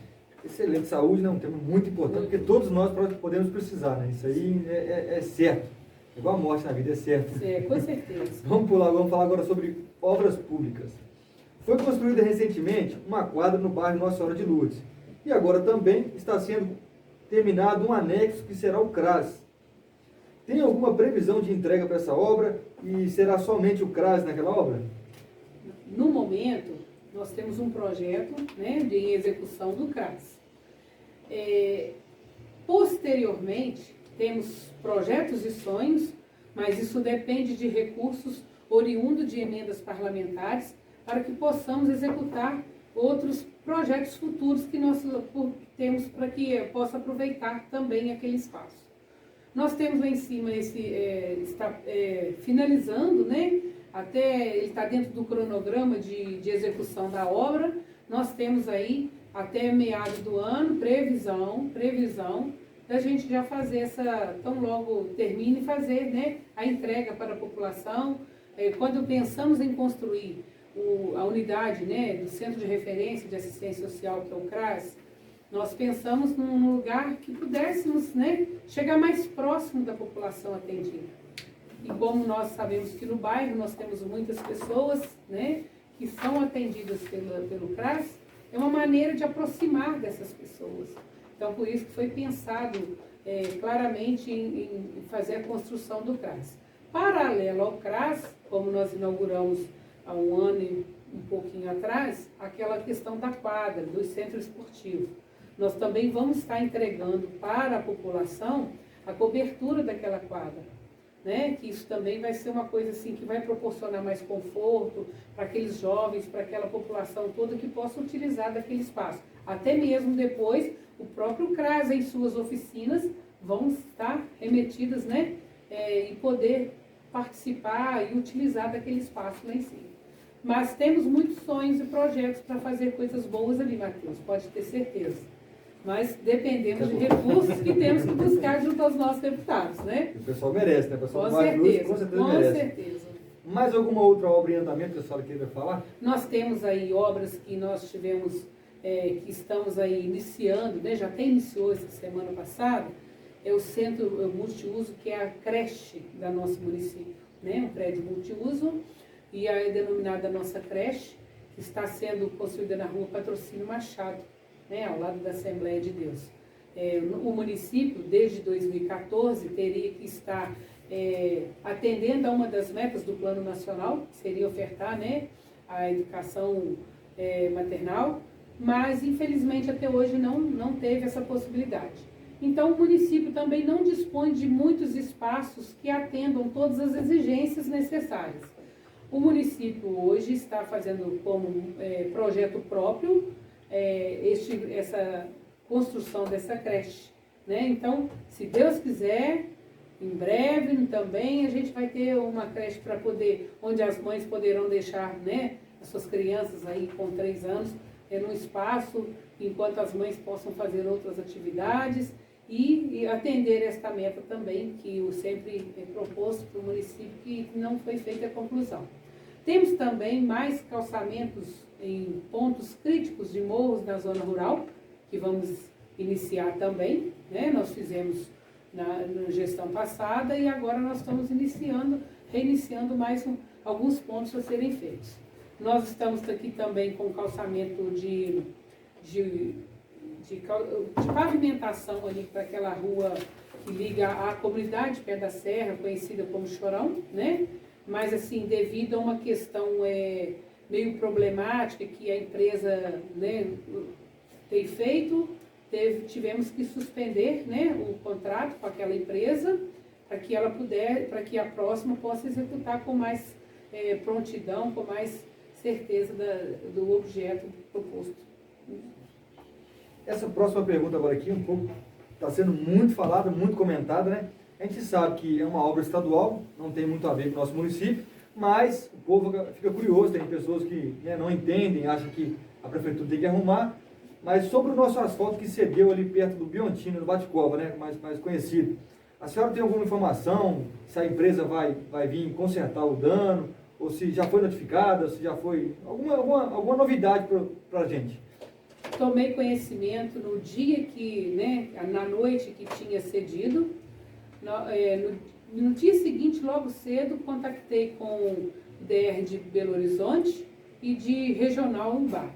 Excelente. Saúde, né? Um tema muito importante, porque todos nós podemos precisar, né? Isso aí é certo. Igual a morte na vida, é certo. Com certeza. Vamos falar agora sobre obras públicas. Foi construída recentemente uma quadra no bairro Nossa Senhora de Lourdes. E agora também está sendo terminado um anexo que será o CRAS. Tem alguma previsão de entrega para essa obra e será somente o CRAS naquela obra? No momento, nós temos um projeto, né, de execução do CRAS. Posteriormente, temos projetos e sonhos, mas isso depende de recursos oriundos de emendas parlamentares para que possamos executar outros projetos futuros que nós temos para que possa aproveitar também aquele espaço. Nós temos lá em cima está finalizando, né? Até ele está dentro do cronograma de execução da obra. Nós temos aí até meados do ano previsão da gente já fazer tão logo termine, fazer, né, a entrega para a população. Quando pensamos em construir a unidade, né, do Centro de Referência de Assistência Social, que é o CRAS, nós pensamos num lugar que pudéssemos, né, chegar mais próximo da população atendida. E como nós sabemos que no bairro nós temos muitas pessoas, né, que são atendidas pelo CRAS, é uma maneira de aproximar dessas pessoas. Então, por isso que foi pensado claramente em fazer a construção do CRAS. Paralelo ao CRAS, como nós inauguramos há um ano e um pouquinho atrás, aquela questão da quadra, do centro esportivo. Nós também vamos estar entregando para a população a cobertura daquela quadra, né? Que isso também vai ser uma coisa assim que vai proporcionar mais conforto para aqueles jovens, para aquela população toda que possa utilizar daquele espaço. Até mesmo depois, o próprio CRAS em suas oficinas vão estar remetidas, né? E poder participar e utilizar daquele espaço lá em cima. Mas temos muitos sonhos e projetos para fazer coisas boas ali, Matheus, pode ter certeza. Mas dependemos de recursos que temos que buscar junto aos nossos deputados, né? O pessoal merece, né? O pessoal com do Mato Grosso, certeza merece. Mais alguma outra obra em andamento que a senhora queira falar? Nós temos aí obras que nós tivemos, que estamos aí iniciando, né? Já até iniciou essa semana passada, é o Centro Multiuso, que é a creche da nosso município, né? Um prédio multiuso, e é denominada nossa creche, que está sendo construída na rua Patrocínio Machado, né? Ao lado da Assembleia de Deus. O município, desde 2014, teria que estar atendendo a uma das metas do Plano Nacional, que seria ofertar, né, a educação maternal, mas infelizmente até hoje não teve essa possibilidade. Então o município também não dispõe de muitos espaços que atendam todas as exigências necessárias. O município hoje está fazendo como projeto próprio essa construção dessa creche, né? Então, se Deus quiser, em breve também a gente vai ter uma creche para poder, onde as mães poderão deixar, né, as suas crianças aí com 3 anos num espaço, enquanto as mães possam fazer outras atividades e atender esta meta também, que eu sempre proposto para o município, que não foi feita a conclusão. Temos também mais calçamentos em pontos críticos de morros da zona rural, que vamos iniciar também, né? Nós fizemos na gestão passada e agora nós estamos reiniciando mais alguns pontos a serem feitos. Nós estamos aqui também com calçamento de pavimentação ali para aquela rua que liga à comunidade Pé da Serra, conhecida como Chorão, né? Mas assim, devido a uma questão meio problemática que a empresa, né, tem feito, tivemos que suspender, né, o contrato com aquela empresa para que a próxima possa executar com mais prontidão, com mais certeza do objeto proposto. Essa próxima pergunta agora aqui, um pouco, está sendo muito falada, muito comentada, né? A gente sabe que é uma obra estadual, não tem muito a ver com o nosso município, mas o povo fica curioso, tem pessoas que, né, não entendem, acham que a prefeitura tem que arrumar. Mas sobre o nosso asfalto que cedeu ali perto do Biontino, no Bate-Cova, né, mais conhecido, a senhora tem alguma informação se a empresa vai vir consertar o dano, ou se já foi notificada, se já foi alguma novidade para a gente? Tomei conhecimento no dia que, né, na noite que tinha cedido. No dia seguinte, logo cedo, contactei com o DR de Belo Horizonte e de Regional Umbá.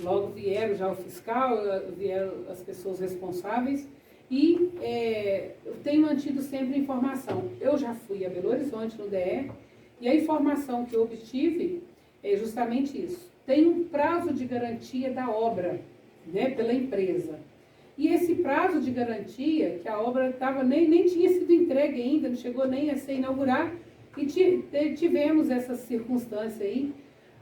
Logo vieram já o fiscal, vieram as pessoas responsáveis e eu tenho mantido sempre informação. Eu já fui a Belo Horizonte no DR e a informação que eu obtive é justamente isso. Tem um prazo de garantia da obra, né, pela empresa. E esse prazo de garantia, que a obra nem tinha sido entregue ainda, não chegou nem a ser inaugurada, e tivemos essa circunstância aí,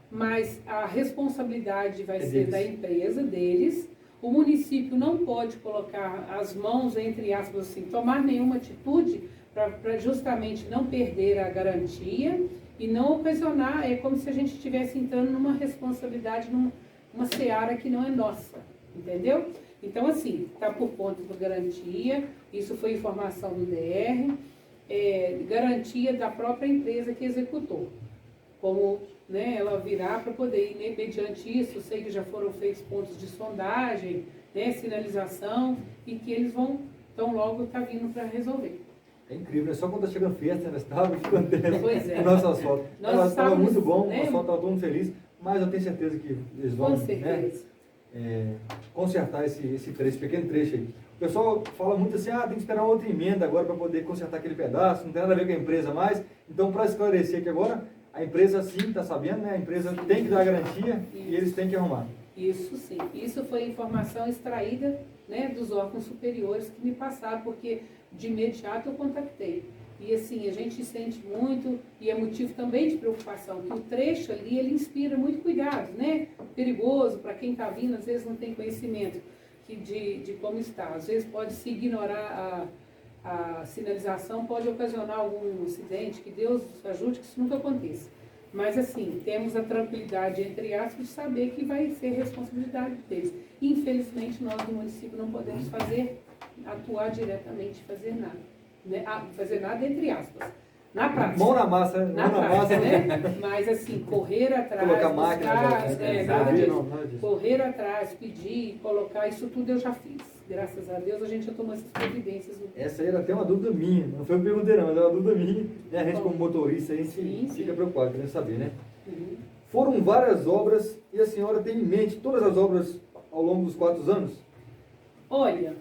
mas a responsabilidade vai ser da empresa, deles. o município não pode colocar as mãos, entre aspas, assim, tomar nenhuma atitude para justamente não perder a garantia e não ocasionar, é como se a gente estivesse entrando numa responsabilidade, numa seara que não é nossa, entendeu? Então, assim, está por conta da garantia, isso foi informação do DR, garantia da própria empresa que executou. Como, né, ela virá para poder ir, né, mediante isso, sei que já foram feitos pontos de sondagem, né, sinalização, e que eles vão, então logo está vindo para resolver. É incrível, né? Só quando está chegando festa, nós estávamos que acontece Pois é. o nosso asfalto. Nós Estava muito bom, né? o asfalto estava todo mundo feliz, mas eu tenho certeza que eles vão, Com certeza. né, consertar esse pequeno trecho aí. O pessoal fala muito assim, tem que esperar outra emenda agora para poder consertar aquele pedaço, não tem nada a ver com a empresa mais. Então, para esclarecer que agora, a empresa sim está sabendo, né? A empresa tem que dar a garantia e eles têm que arrumar. Isso sim, isso foi informação extraída, né, dos órgãos superiores que me passaram, porque de imediato eu contactei. E assim, a gente sente muito, e é motivo também de preocupação, que o trecho ali, ele inspira muito cuidado, né? Perigoso para quem está vindo, às vezes não tem conhecimento de como está. Às vezes pode se ignorar a sinalização, pode ocasionar algum acidente, que Deus ajude que isso nunca aconteça. Mas assim, temos a tranquilidade, entre aspas, de saber que vai ser responsabilidade deles. Infelizmente, nós do município não podemos atuar diretamente, fazer nada. Né? Fazer nada, entre aspas. Na prática. Mão na massa, Na mão na prática, massa. né? Mas assim, correr atrás, Colocar máquina, nada disso. nada disso. Correr atrás, pedir, colocar, isso tudo eu já fiz. Graças a Deus a gente já tomou essas providências. Essa aí era até uma dúvida minha, não foi uma pergunta não, mas era uma dúvida minha. Né? A gente como motorista, a gente Sim, fica sim. preocupado, querendo saber, né? Uhum. Foram várias obras e a senhora tem em mente todas as obras ao longo dos 4 anos? Olha,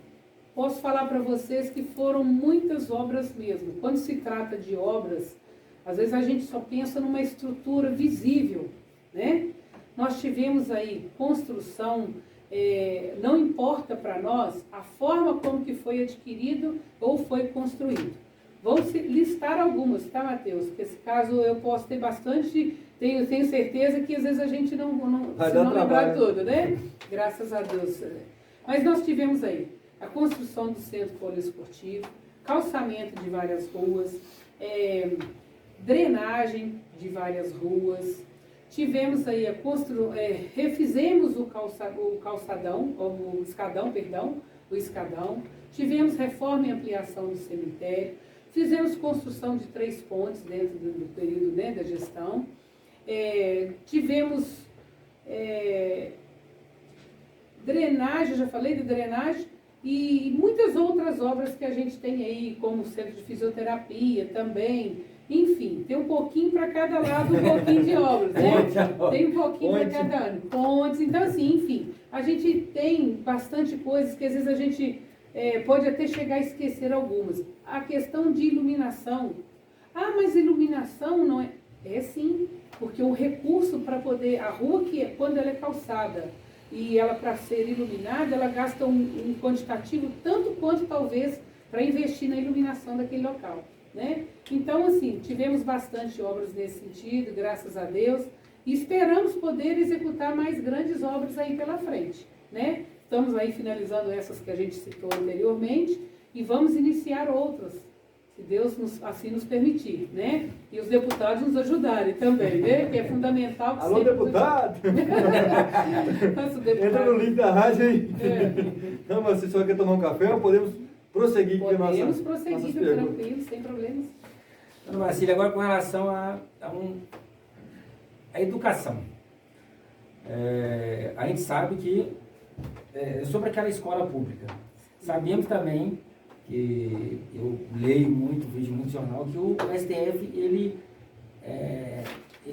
posso falar para vocês que foram muitas obras mesmo. Quando se trata de obras, às vezes a gente só pensa numa estrutura visível, né? Nós tivemos aí construção, não importa para nós a forma como que foi adquirido ou foi construído. Vou listar algumas, tá, Matheus? Porque esse caso eu posso ter bastante, tenho certeza que às vezes a gente não Vai se dar não trabalho. lembrar tudo, né? Graças a Deus. Mas nós tivemos aí a construção do centro poliesportivo, calçamento de várias ruas, drenagem de várias ruas. Tivemos aí refizemos o escadão. Tivemos reforma e ampliação do cemitério. Fizemos construção de 3 pontes dentro do período, né, da gestão. Tivemos drenagem, já falei de drenagem, e muitas outras obras que a gente tem aí, como o centro de fisioterapia também. Enfim, tem um pouquinho para cada lado, um pouquinho de obras, né? Tem um pouquinho para cada ano. Pontes, então assim, enfim, a gente tem bastante coisas que às vezes a gente pode até chegar a esquecer algumas. A questão de iluminação. Mas iluminação não é... É sim, porque o recurso para poder... A rua, quando ela é calçada e ela para ser iluminada, ela gasta um quantitativo tanto quanto talvez para investir na iluminação daquele local, né? Então, assim, tivemos bastante obras nesse sentido, graças a Deus, e esperamos poder executar mais grandes obras aí pela frente, né? Estamos aí finalizando essas que a gente citou anteriormente e vamos iniciar outras, se Deus assim nos permitir, né? E os deputados nos ajudarem também, né? Que é fundamental. Que Alô, deputado! Nosso deputado. Entra no link da rádio aí. Não, mas se só quer tomar um café, podemos prosseguir com Podemos nossas prosseguir, perguntas. tranquilo, sem problemas. Dona Marcília, agora com relação à educação. A gente sabe que, sobre aquela escola pública, sabemos também, que eu leio muito, vejo muito jornal, que o STF, ele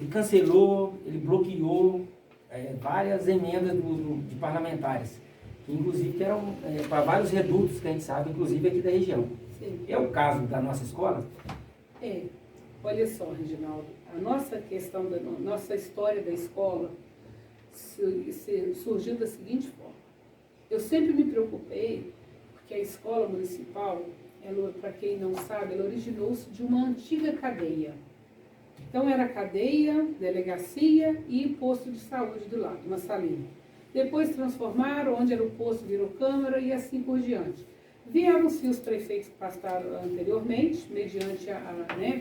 cancelou, ele bloqueou várias emendas de parlamentares, que inclusive que eram para vários redutos que a gente sabe, inclusive aqui da região. Sim. É o caso da nossa escola? Olha só, Reginaldo, a nossa questão, nossa história da escola surgiu da seguinte forma. Eu sempre me preocupei, porque a escola municipal, para quem não sabe, ela originou-se de uma antiga cadeia. Então era cadeia, delegacia e posto de saúde do lado, uma salinha. depois transformaram, onde era o posto virou câmara e assim por diante. Vieram-se os prefeitos que passaram anteriormente, mediante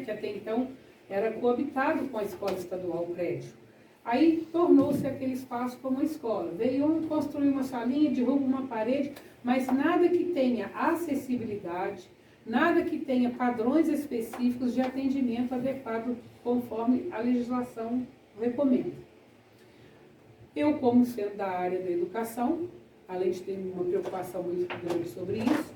que até então era coabitado com a escola estadual o prédio. Aí tornou-se aquele espaço como uma escola. Veio construir uma salinha, derruba uma parede, mas nada que tenha acessibilidade, nada que tenha padrões específicos de atendimento adequado conforme a legislação recomenda. Eu, como sendo da área da educação, além de ter uma preocupação muito grande sobre isso,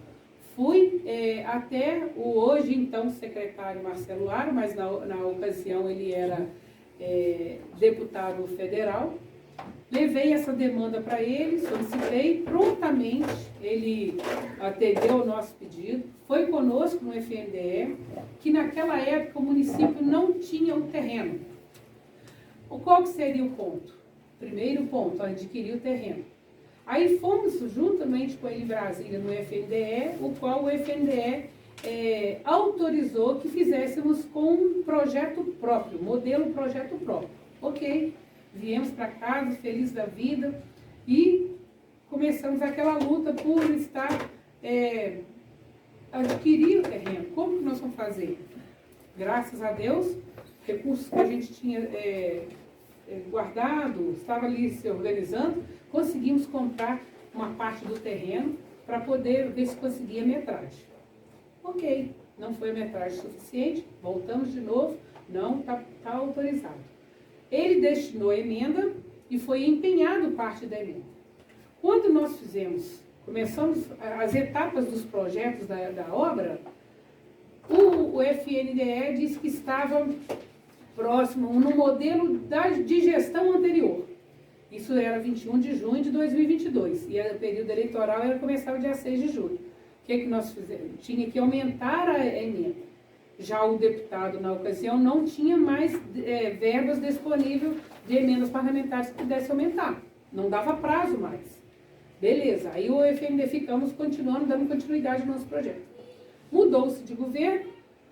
fui até o hoje, então, secretário Marcelo Aro, mas na ocasião ele era deputado federal. Levei essa demanda para ele, solicitei prontamente, ele atendeu o nosso pedido, foi conosco no FNDE, que naquela época o município não tinha um terreno. Qual que seria o ponto? Primeiro ponto, adquirir o terreno. Aí fomos juntamente com ele em Brasília no FNDE, o qual o FNDE autorizou que fizéssemos com um projeto próprio, modelo projeto próprio. Ok, viemos para casa, felizes da vida, e começamos aquela luta por estar, adquirir o terreno. Como que nós vamos fazer? Graças a Deus, recursos que a gente tinha guardado, estava ali se organizando, conseguimos comprar uma parte do terreno para poder ver se conseguia metragem. Ok, não foi metragem suficiente, voltamos de novo, não está autorizado. Ele destinou a emenda e foi empenhado parte da emenda. Quando nós começamos as etapas dos projetos da obra, o FNDE disse que estava próximo no modelo de gestão anterior. Isso era 21 de junho de 2022 e o período eleitoral começava dia 6 de julho. O que nós fizemos? Tinha que aumentar a emenda. Já o deputado, na ocasião, não tinha mais verbas disponíveis de emendas parlamentares que pudesse aumentar. Não dava prazo mais. Beleza, aí o FNDE ficamos continuando, dando continuidade ao nosso projeto. Mudou-se de governo,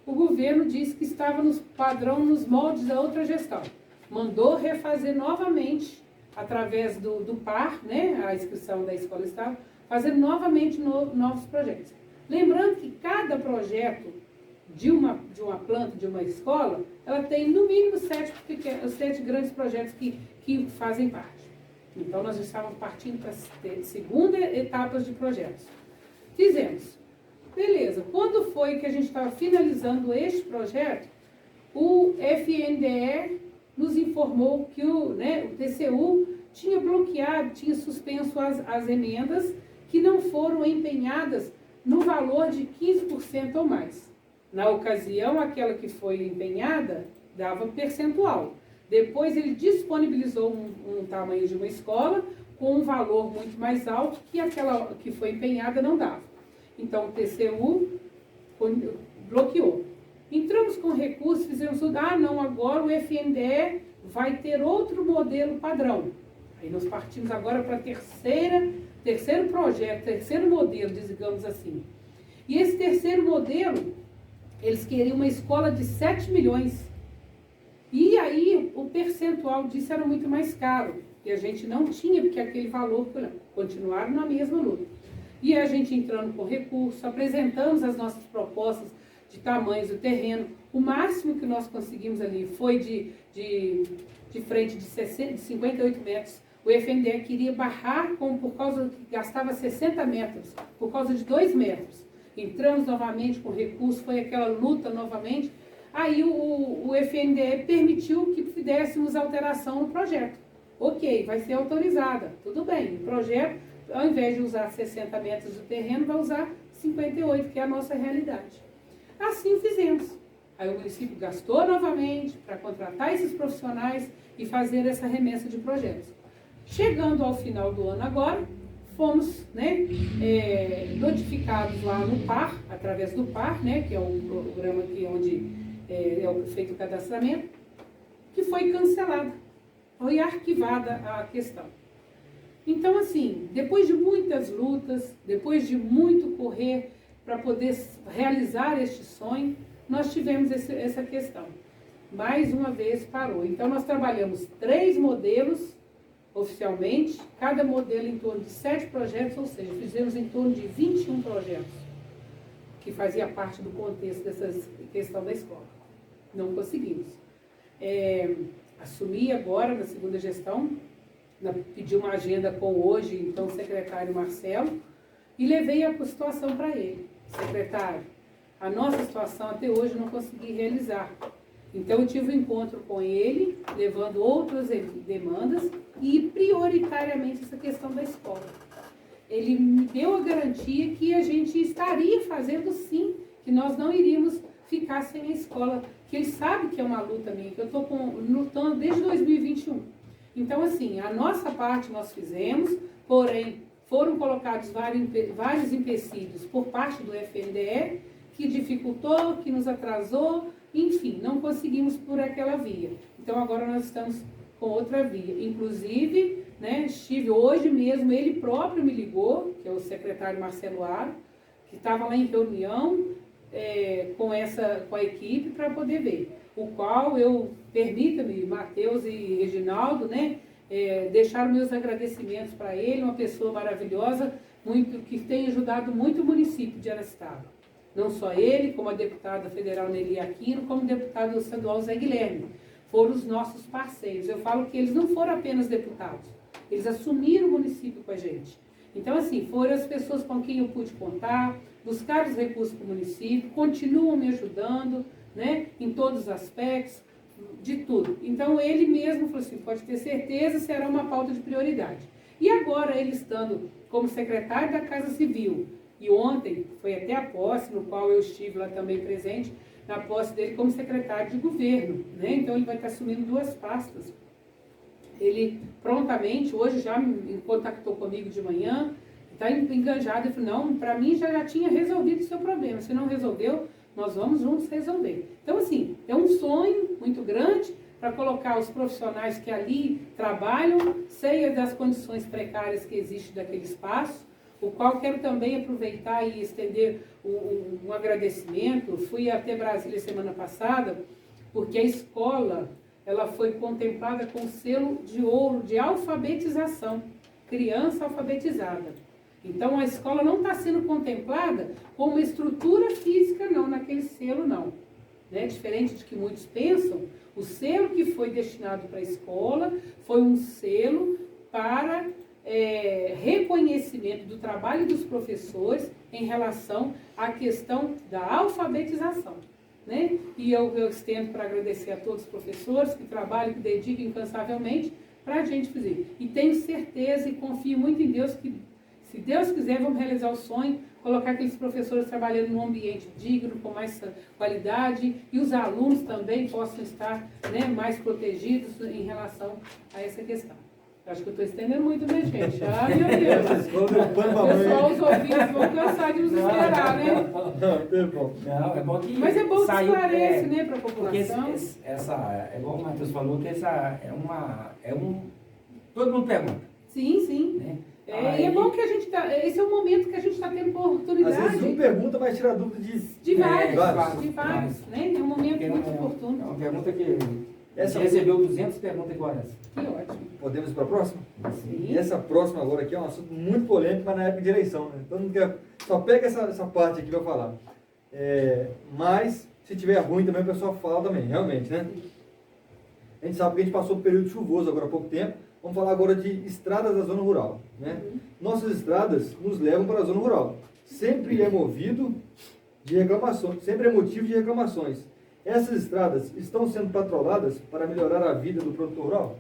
o governo disse que estava nos padrão, nos moldes da outra gestão. Mandou refazer novamente, através do PAR, a inscrição da escola estava, fazer novamente novos projetos. Lembrando que cada projeto de uma planta, de uma escola, ela tem no mínimo 7 grandes projetos que fazem parte. Então, nós estávamos partindo para a segunda etapa de projetos. Fizemos. Beleza. Quando foi que a gente estava finalizando este projeto, o FNDE nos informou que o TCU tinha bloqueado, tinha suspenso as emendas que não foram empenhadas no valor de 15% ou mais. Na ocasião, aquela que foi empenhada dava percentual. Depois ele disponibilizou um tamanho de uma escola com um valor muito mais alto que aquela que foi empenhada não dava. Então o TCU bloqueou. Entramos com recurso, fizemos tudo. Não, agora o FNDE vai ter outro modelo padrão. Aí nós partimos agora para terceiro projeto, terceiro modelo, digamos assim. E esse terceiro modelo, eles queriam uma escola de 7 milhões. E aí o percentual disso era muito mais caro. E a gente não tinha, porque aquele valor continuaram na mesma luta. E a gente entrando com recurso, apresentamos as nossas propostas de tamanhos do terreno. O máximo que nós conseguimos ali foi de frente de 58 metros. O FNDE queria barrar por causa que gastava 60 metros, por causa de 2 metros. Entramos novamente com recurso, foi aquela luta novamente. Aí o FNDE permitiu que fizéssemos alteração no projeto. Ok, vai ser autorizada, tudo bem. O projeto, ao invés de usar 60 metros do terreno, vai usar 58, que é a nossa realidade. Assim fizemos. Aí o município gastou novamente para contratar esses profissionais e fazer essa remessa de projetos. Chegando ao final do ano agora, fomos notificados lá no PAR, através do PAR, que é o programa aqui onde é feito o cadastramento, que foi cancelada, foi arquivada a questão. Então, assim, depois de muitas lutas, depois de muito correr para poder realizar este sonho, nós tivemos essa questão. Mais uma vez parou. Então, nós trabalhamos 3 modelos oficialmente, cada modelo em torno de 7 projetos, ou seja, fizemos em torno de 21 projetos, que fazia parte do contexto dessa questão da escola. Não conseguimos. Assumi agora, na segunda gestão, pedi uma agenda com hoje, então, o secretário Marcelo, e levei a situação para ele. Secretário, a nossa situação até hoje eu não consegui realizar. Então, eu tive um encontro com ele, levando outras demandas e, prioritariamente, essa questão da escola. Ele me deu a garantia que a gente estaria fazendo, sim, que nós não iríamos ficar sem a escola, que ele sabe que é uma luta minha, que eu estou lutando desde 2021. Então, assim, a nossa parte nós fizemos, porém, foram colocados vários empecilhos por parte do FNDE, que dificultou, que nos atrasou, enfim, não conseguimos por aquela via. Então, agora nós estamos com outra via. Inclusive, né, estive hoje mesmo, ele próprio me ligou, que é o secretário Marcelo Aro, que estava lá em reunião com a equipe para poder ver. O qual permita-me, Matheus e Reginaldo, né, deixar meus agradecimentos para ele, uma pessoa maravilhosa, que tem ajudado muito o município de Aracitaba. Não só ele, como a deputada federal Nelly Aquino, como o deputado estadual Zé Guilherme. Foram os nossos parceiros. Eu falo que eles não foram apenas deputados, eles assumiram o município com a gente. Então, assim, foram as pessoas com quem eu pude contar, buscar os recursos para o município, continuam me ajudando, né, em todos os aspectos, de tudo. Então, ele mesmo falou assim, pode ter certeza, será uma pauta de prioridade. E agora, ele estando como secretário da Casa Civil, e ontem foi até a posse, no qual eu estive lá também presente, na posse dele como secretário de governo, né? Então, ele vai estar assumindo 2 pastas. Ele prontamente, hoje já me contactou comigo de manhã, está enganjado, ele falou, não, para mim já tinha resolvido o seu problema, se não resolveu, nós vamos juntos resolver. Então, assim, é um sonho muito grande para colocar os profissionais que ali trabalham, sei das condições precárias que existem daquele espaço, o qual quero também aproveitar e estender um agradecimento. Fui até Brasília semana passada, porque a escola ela foi contemplada com o selo de ouro de alfabetização, criança alfabetizada. Então, a escola não está sendo contemplada como uma estrutura física, não, naquele selo, não. Né? Diferente de que muitos pensam, o selo que foi destinado para a escola foi um selo para reconhecimento do trabalho dos professores em relação à questão da alfabetização. Né? E eu estendo para agradecer a todos os professores que trabalham, que dedicam incansavelmente para a gente fazer. E tenho certeza e confio muito em Deus que, se Deus quiser, vamos realizar o sonho, colocar aqueles professores trabalhando num ambiente digno, com mais qualidade, e os alunos também possam estar, né, mais protegidos em relação a essa questão. Acho que eu estou estendendo muito, né, gente? Ah, meu Deus! Pessoal, os ouvintes vão cansar de nos esperar, né? Não, é bom que mas é bom que saiu, esclarece, né, para a população. É igual o Matheus falou, que essa todo mundo pergunta. Sim, sim. Né? E é bom que a gente esse é o momento que a gente está tendo oportunidade. Às vezes pergunta vai tirar dúvida de vários, vários. né? É um momento muito oportuno. É uma pergunta que essa recebeu 200 perguntas igual essa. Que ótimo. Podemos ir para a próxima? Sim. E essa próxima agora aqui é um assunto muito polêmico, mas na época de eleição. Né? Todo mundo só pega essa parte aqui para falar. Mas, se tiver ruim também, o pessoal fala também, realmente, né? A gente sabe que a gente passou por período chuvoso agora há pouco tempo. Vamos falar agora de estradas da zona rural. Né? Nossas estradas nos levam para a zona rural. Sempre é movido de reclamações, sempre é motivo de reclamações. Essas estradas estão sendo patroladas para melhorar a vida do produtor rural?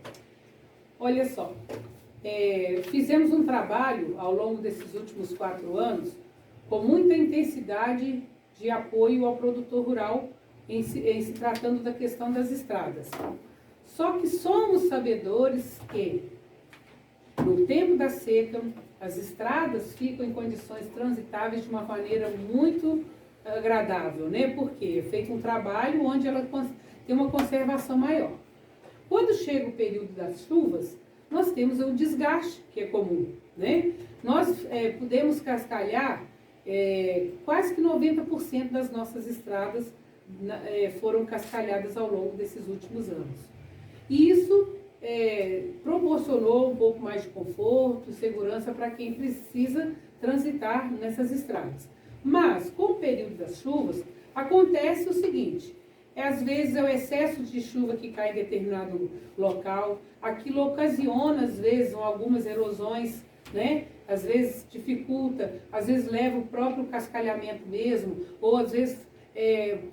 Olha só, fizemos um trabalho ao longo desses últimos 4 anos com muita intensidade de apoio ao produtor rural em se tratando da questão das estradas. Só que somos sabedores que, no tempo da seca, as estradas ficam em condições transitáveis de uma maneira muito agradável, né? Porque é feito um trabalho onde ela tem uma conservação maior. Quando chega o período das chuvas, nós temos o desgaste, que é comum, né? Nós podemos cascalhar quase que 90% das nossas estradas foram cascalhadas ao longo desses últimos anos. E isso proporcionou um pouco mais de conforto e segurança para quem precisa transitar nessas estradas. Mas, com o período das chuvas, acontece o seguinte, às vezes é o excesso de chuva que cai em determinado local, aquilo ocasiona, às vezes, algumas erosões, né? Às vezes dificulta, às vezes leva o próprio cascalhamento mesmo, ou às vezes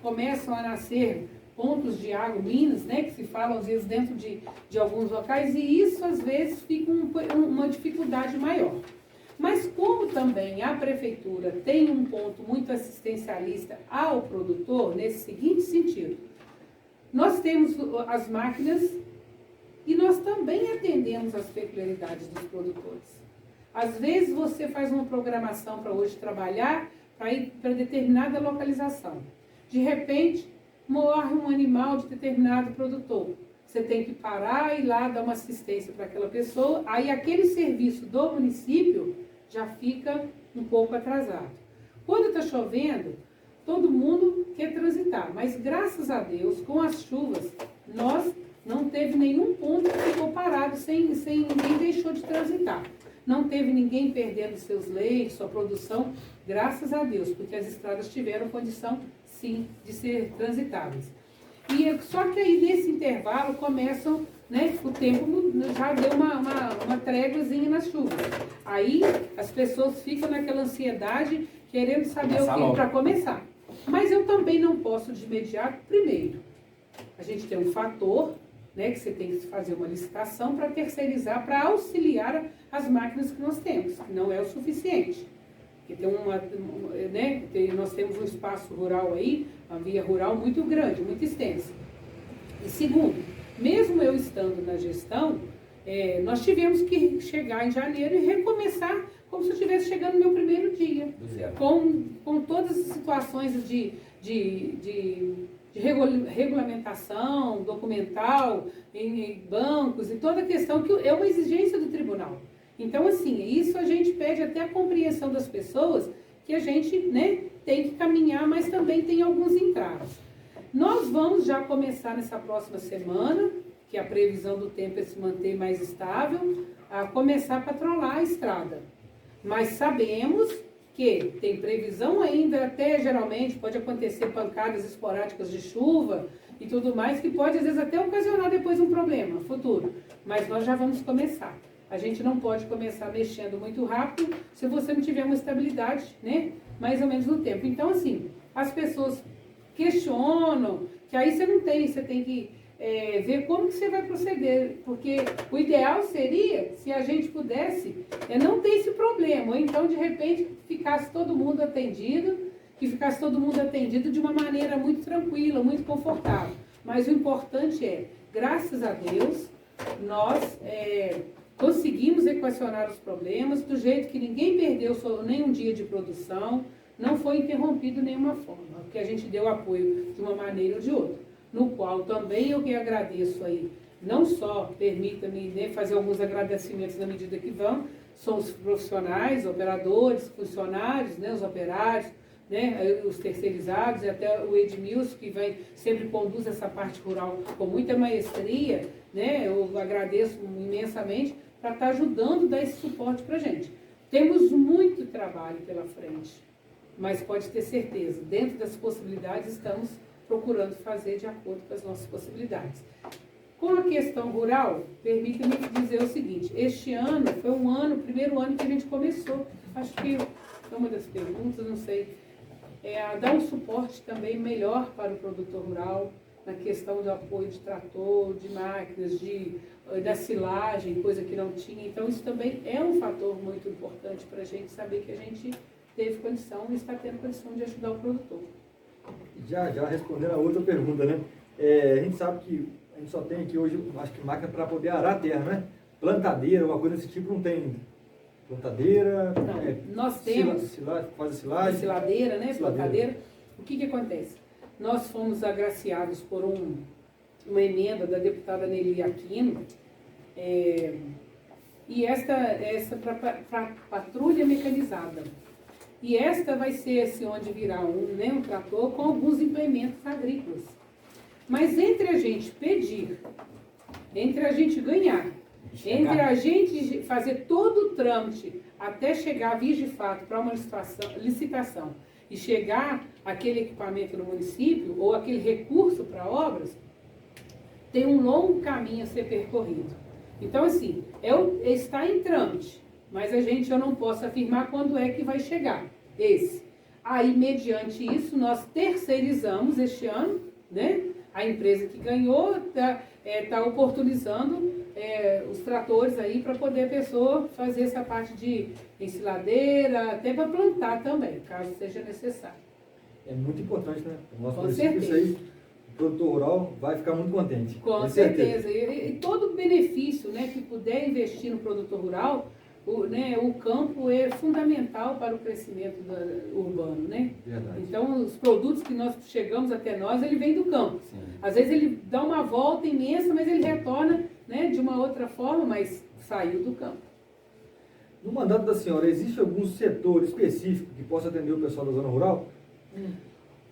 começam a nascer pontos de água, minas, né, que se falam às vezes dentro de alguns locais, e isso às vezes fica uma dificuldade maior. Mas como também a prefeitura tem um ponto muito assistencialista ao produtor, nesse seguinte sentido, nós temos as máquinas e nós também atendemos às peculiaridades dos produtores. Às vezes você faz uma programação para hoje trabalhar, para ir para determinada localização. De repente, morre um animal de determinado produtor. Você tem que parar e ir lá dar uma assistência para aquela pessoa, aí aquele serviço do município já fica um pouco atrasado. Quando está chovendo, todo mundo quer transitar, mas graças a Deus, com as chuvas, nós não teve nenhum ponto que ficou parado sem ninguém deixou de transitar. Não teve ninguém perdendo seus leitos, sua produção, graças a Deus, porque as estradas tiveram condição, sim, de ser transitáveis. Só que aí, nesse intervalo, começam, né, o tempo já deu uma tréguazinha nas chuvas. Aí, as pessoas ficam naquela ansiedade, querendo saber o que para começar. Mas eu também não posso, de imediato, primeiro, a gente tem um fator, né, que você tem que fazer uma licitação para terceirizar, para auxiliar as máquinas que nós temos, que não é o suficiente. Porque nós temos um espaço rural aí, uma via rural muito grande, muito extensa. E segundo, mesmo eu estando na gestão, nós tivemos que chegar em janeiro e recomeçar como se eu estivesse chegando no meu primeiro dia. Com todas as situações de regulamentação, documental, em bancos e toda a questão que é uma exigência do tribunal. Então, assim, isso a gente pede até a compreensão das pessoas, que a gente, né, tem que caminhar, mas também tem alguns entraves. Nós vamos já começar nessa próxima semana, que a previsão do tempo é se manter mais estável, a começar a patrulhar a estrada. Mas sabemos que tem previsão ainda, até geralmente pode acontecer pancadas esporádicas de chuva e tudo mais, que pode às vezes até ocasionar depois um problema futuro. Mas nós já vamos começar. A gente não pode começar mexendo muito rápido se você não tiver uma estabilidade, né, mais ou menos no tempo. Então, assim, as pessoas questionam, que aí você não tem, você tem que ver como que você vai proceder, porque o ideal seria, se a gente pudesse, não ter esse problema, ou então, de repente, ficasse todo mundo atendido, de uma maneira muito tranquila, muito confortável. Mas o importante é, graças a Deus, nós conseguimos equacionar os problemas do jeito que ninguém perdeu nenhum dia de produção, não foi interrompido de nenhuma forma, porque a gente deu apoio de uma maneira ou de outra, no qual também eu que agradeço aí, não só, permita-me, né, fazer alguns agradecimentos na medida que vão, são os profissionais, operadores, funcionários, né, os operários, né, os terceirizados, e até o Edmilson, que sempre conduz essa parte rural com muita maestria, né, eu agradeço imensamente, para estar ajudando a dar esse suporte para a gente. Temos muito trabalho pela frente, mas pode ter certeza, dentro das possibilidades, estamos procurando fazer de acordo com as nossas possibilidades. Com a questão rural, permita-me dizer o seguinte, este ano foi o primeiro ano que a gente começou, acho que é uma das perguntas, não sei, a dar um suporte também melhor para o produtor rural, na questão do apoio de trator, de máquinas, da silagem, coisa que não tinha. Então, isso também é um fator muito importante para a gente saber que a gente teve condição e está tendo condição de ajudar o produtor. Já respondendo a outra pergunta, né? A gente sabe que a gente só tem aqui hoje, acho que máquina para poder arar a terra, né? Plantadeira, uma coisa desse tipo, não tem plantadeira? Não, nós temos faz a silagem. Siladeira, né? Plantadeira. O que acontece? Nós fomos agraciados por uma emenda da deputada Nelly Aquino, e essa para patrulha mecanizada. E esta vai ser assim, onde virá um trator com alguns implementos agrícolas. Mas entre a gente pedir entre a gente ganhar, Chegar. entre a gente fazer todo o trâmite até chegar a vias de fato para uma licitação e chegar aquele equipamento no município ou aquele recurso para obras, tem um longo caminho a ser percorrido. Então, assim, está em trâmite, mas eu não posso afirmar quando é que vai chegar esse. Aí, mediante isso, nós terceirizamos este ano, né? A empresa que ganhou está oportunizando os tratores aí para poder a pessoa fazer essa parte de ensiladeira, até para plantar também, caso seja necessário. É muito importante, né? O nosso Com município, isso certeza. aí, o produtor rural vai ficar muito contente. Com certeza. E todo benefício, né, que puder investir no produtor rural, o campo é fundamental para o crescimento urbano, né? Verdade. Então, os produtos que nós chegamos até nós, ele vem do campo. Sim. Às vezes ele dá uma volta imensa, mas ele retorna, né, de uma outra forma, mas saiu do campo. No mandato da senhora, existe algum setor específico que possa atender o pessoal da zona rural?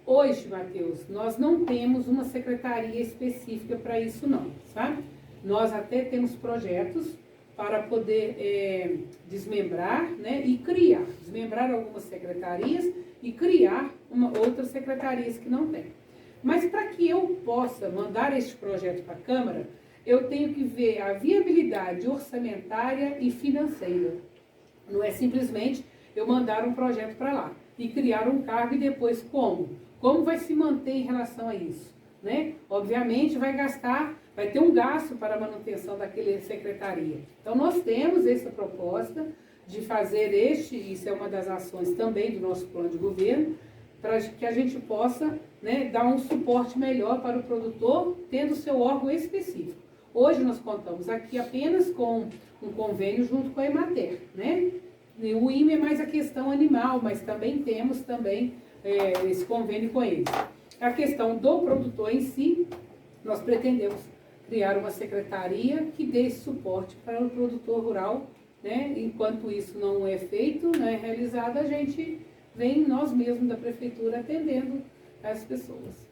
Hoje, Matheus, nós não temos uma secretaria específica para isso não, sabe? Nós até temos projetos para poder desmembrar, né, e criar, desmembrar algumas secretarias e criar outras secretarias que não tem. Mas para que eu possa mandar este projeto para a Câmara, eu tenho que ver a viabilidade orçamentária e financeira. Não é simplesmente eu mandar um projeto para lá e criar um cargo e depois como? Como vai se manter em relação a isso? Né? Obviamente vai ter um gasto para a manutenção daquela secretaria. Então nós temos essa proposta de fazer isso é uma das ações também do nosso plano de governo, para que a gente possa, né, dar um suporte melhor para o produtor, tendo seu órgão específico. Hoje nós contamos aqui apenas com um convênio junto com a Emater, né? E o IME é mais a questão animal, mas também temos esse convênio com eles. A questão do produtor em si, nós pretendemos criar uma secretaria que dê esse suporte para o produtor rural, né? Enquanto isso não é feito, não é realizado, a gente vem nós mesmos da prefeitura atendendo as pessoas.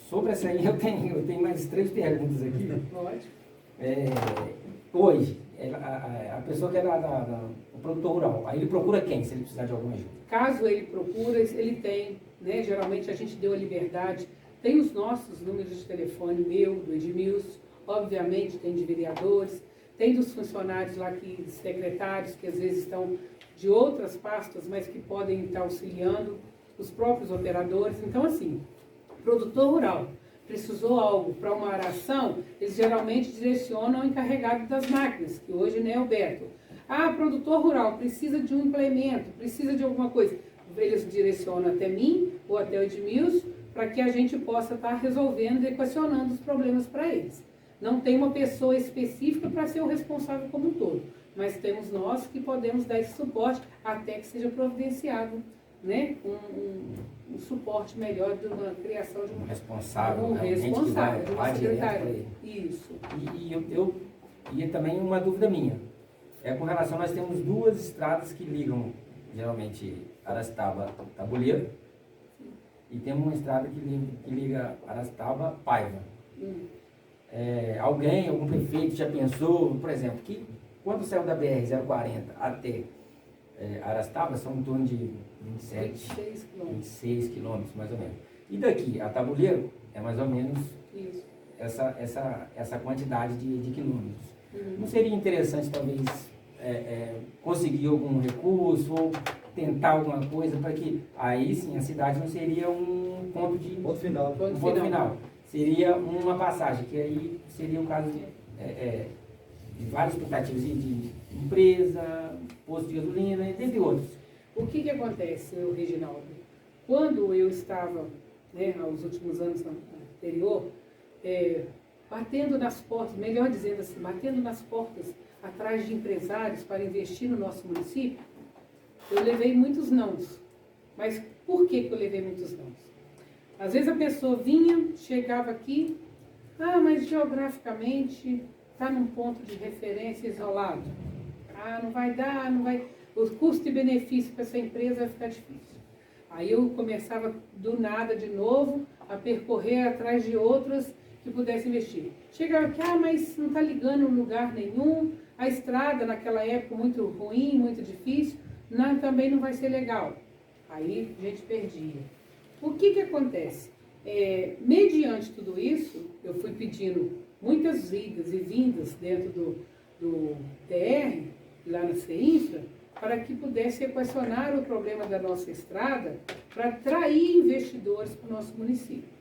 Sobre essa aí, eu tenho mais 3 perguntas aqui. Ótimo. Hoje, a pessoa que é o produtor rural, aí ele procura quem, se ele precisar de alguma ajuda? Caso ele procura, ele tem, né? Geralmente a gente deu a liberdade, tem os nossos números de telefone, meu, do Edmilson, obviamente tem de vereadores, tem dos funcionários lá, secretários, que às vezes estão de outras pastas, mas que podem estar auxiliando, os próprios operadores. Então, assim, produtor rural precisou algo para uma aração, eles geralmente direcionam ao encarregado das máquinas, que hoje não é o Beto. Produtor rural precisa de um implemento, precisa de alguma coisa. Eles direcionam até mim ou até o Edmilson, para que a gente possa estar resolvendo e equacionando os problemas para eles. Não tem uma pessoa específica para ser o responsável como um todo, mas temos nós que podemos dar esse suporte até que seja providenciado, né, um suporte melhor de uma criação de um responsável, de uma secretária. Isso. Isso. E também uma dúvida minha. Com relação, nós temos 2 estradas que ligam, geralmente, Arastaba-Tabuleiro, e temos uma estrada que liga Arastaba-Paiva. Algum prefeito já pensou, por exemplo, que quando saiu da BR-040 até Arastaba, são em torno de 26 quilômetros, mais ou menos. E daqui a Tabuleiro é mais ou menos Isso. essa quantidade de quilômetros. Não seria interessante, talvez, conseguir algum recurso ou tentar alguma coisa para que aí sim a cidade não seria um ponto final. Ponto final. Seria uma passagem, que aí seria o caso de várias expectativas de empresa, posto de gasolina, entre outros. O que acontece, Reginaldo? Quando eu estava, né, aos últimos anos anterior, batendo nas portas, melhor dizendo assim, batendo nas portas atrás de empresários para investir no nosso município, eu levei muitos nãos. Mas por que eu levei muitos nãos? Às vezes a pessoa vinha, chegava aqui, mas geograficamente está num ponto de referência isolado. Não vai dar, não vai... O custo e benefício para essa empresa vai ficar difícil. Aí eu começava do nada de novo a percorrer atrás de outras que pudesse investir. Chegava aqui, mas não está ligando em lugar nenhum, a estrada naquela época muito ruim, muito difícil, também não vai ser legal. Aí a gente perdia. O que acontece? Mediante tudo isso, eu fui pedindo muitas idas e vindas dentro do DR, lá na CEINFRA, para que pudesse equacionar o problema da nossa estrada para atrair investidores para o nosso município.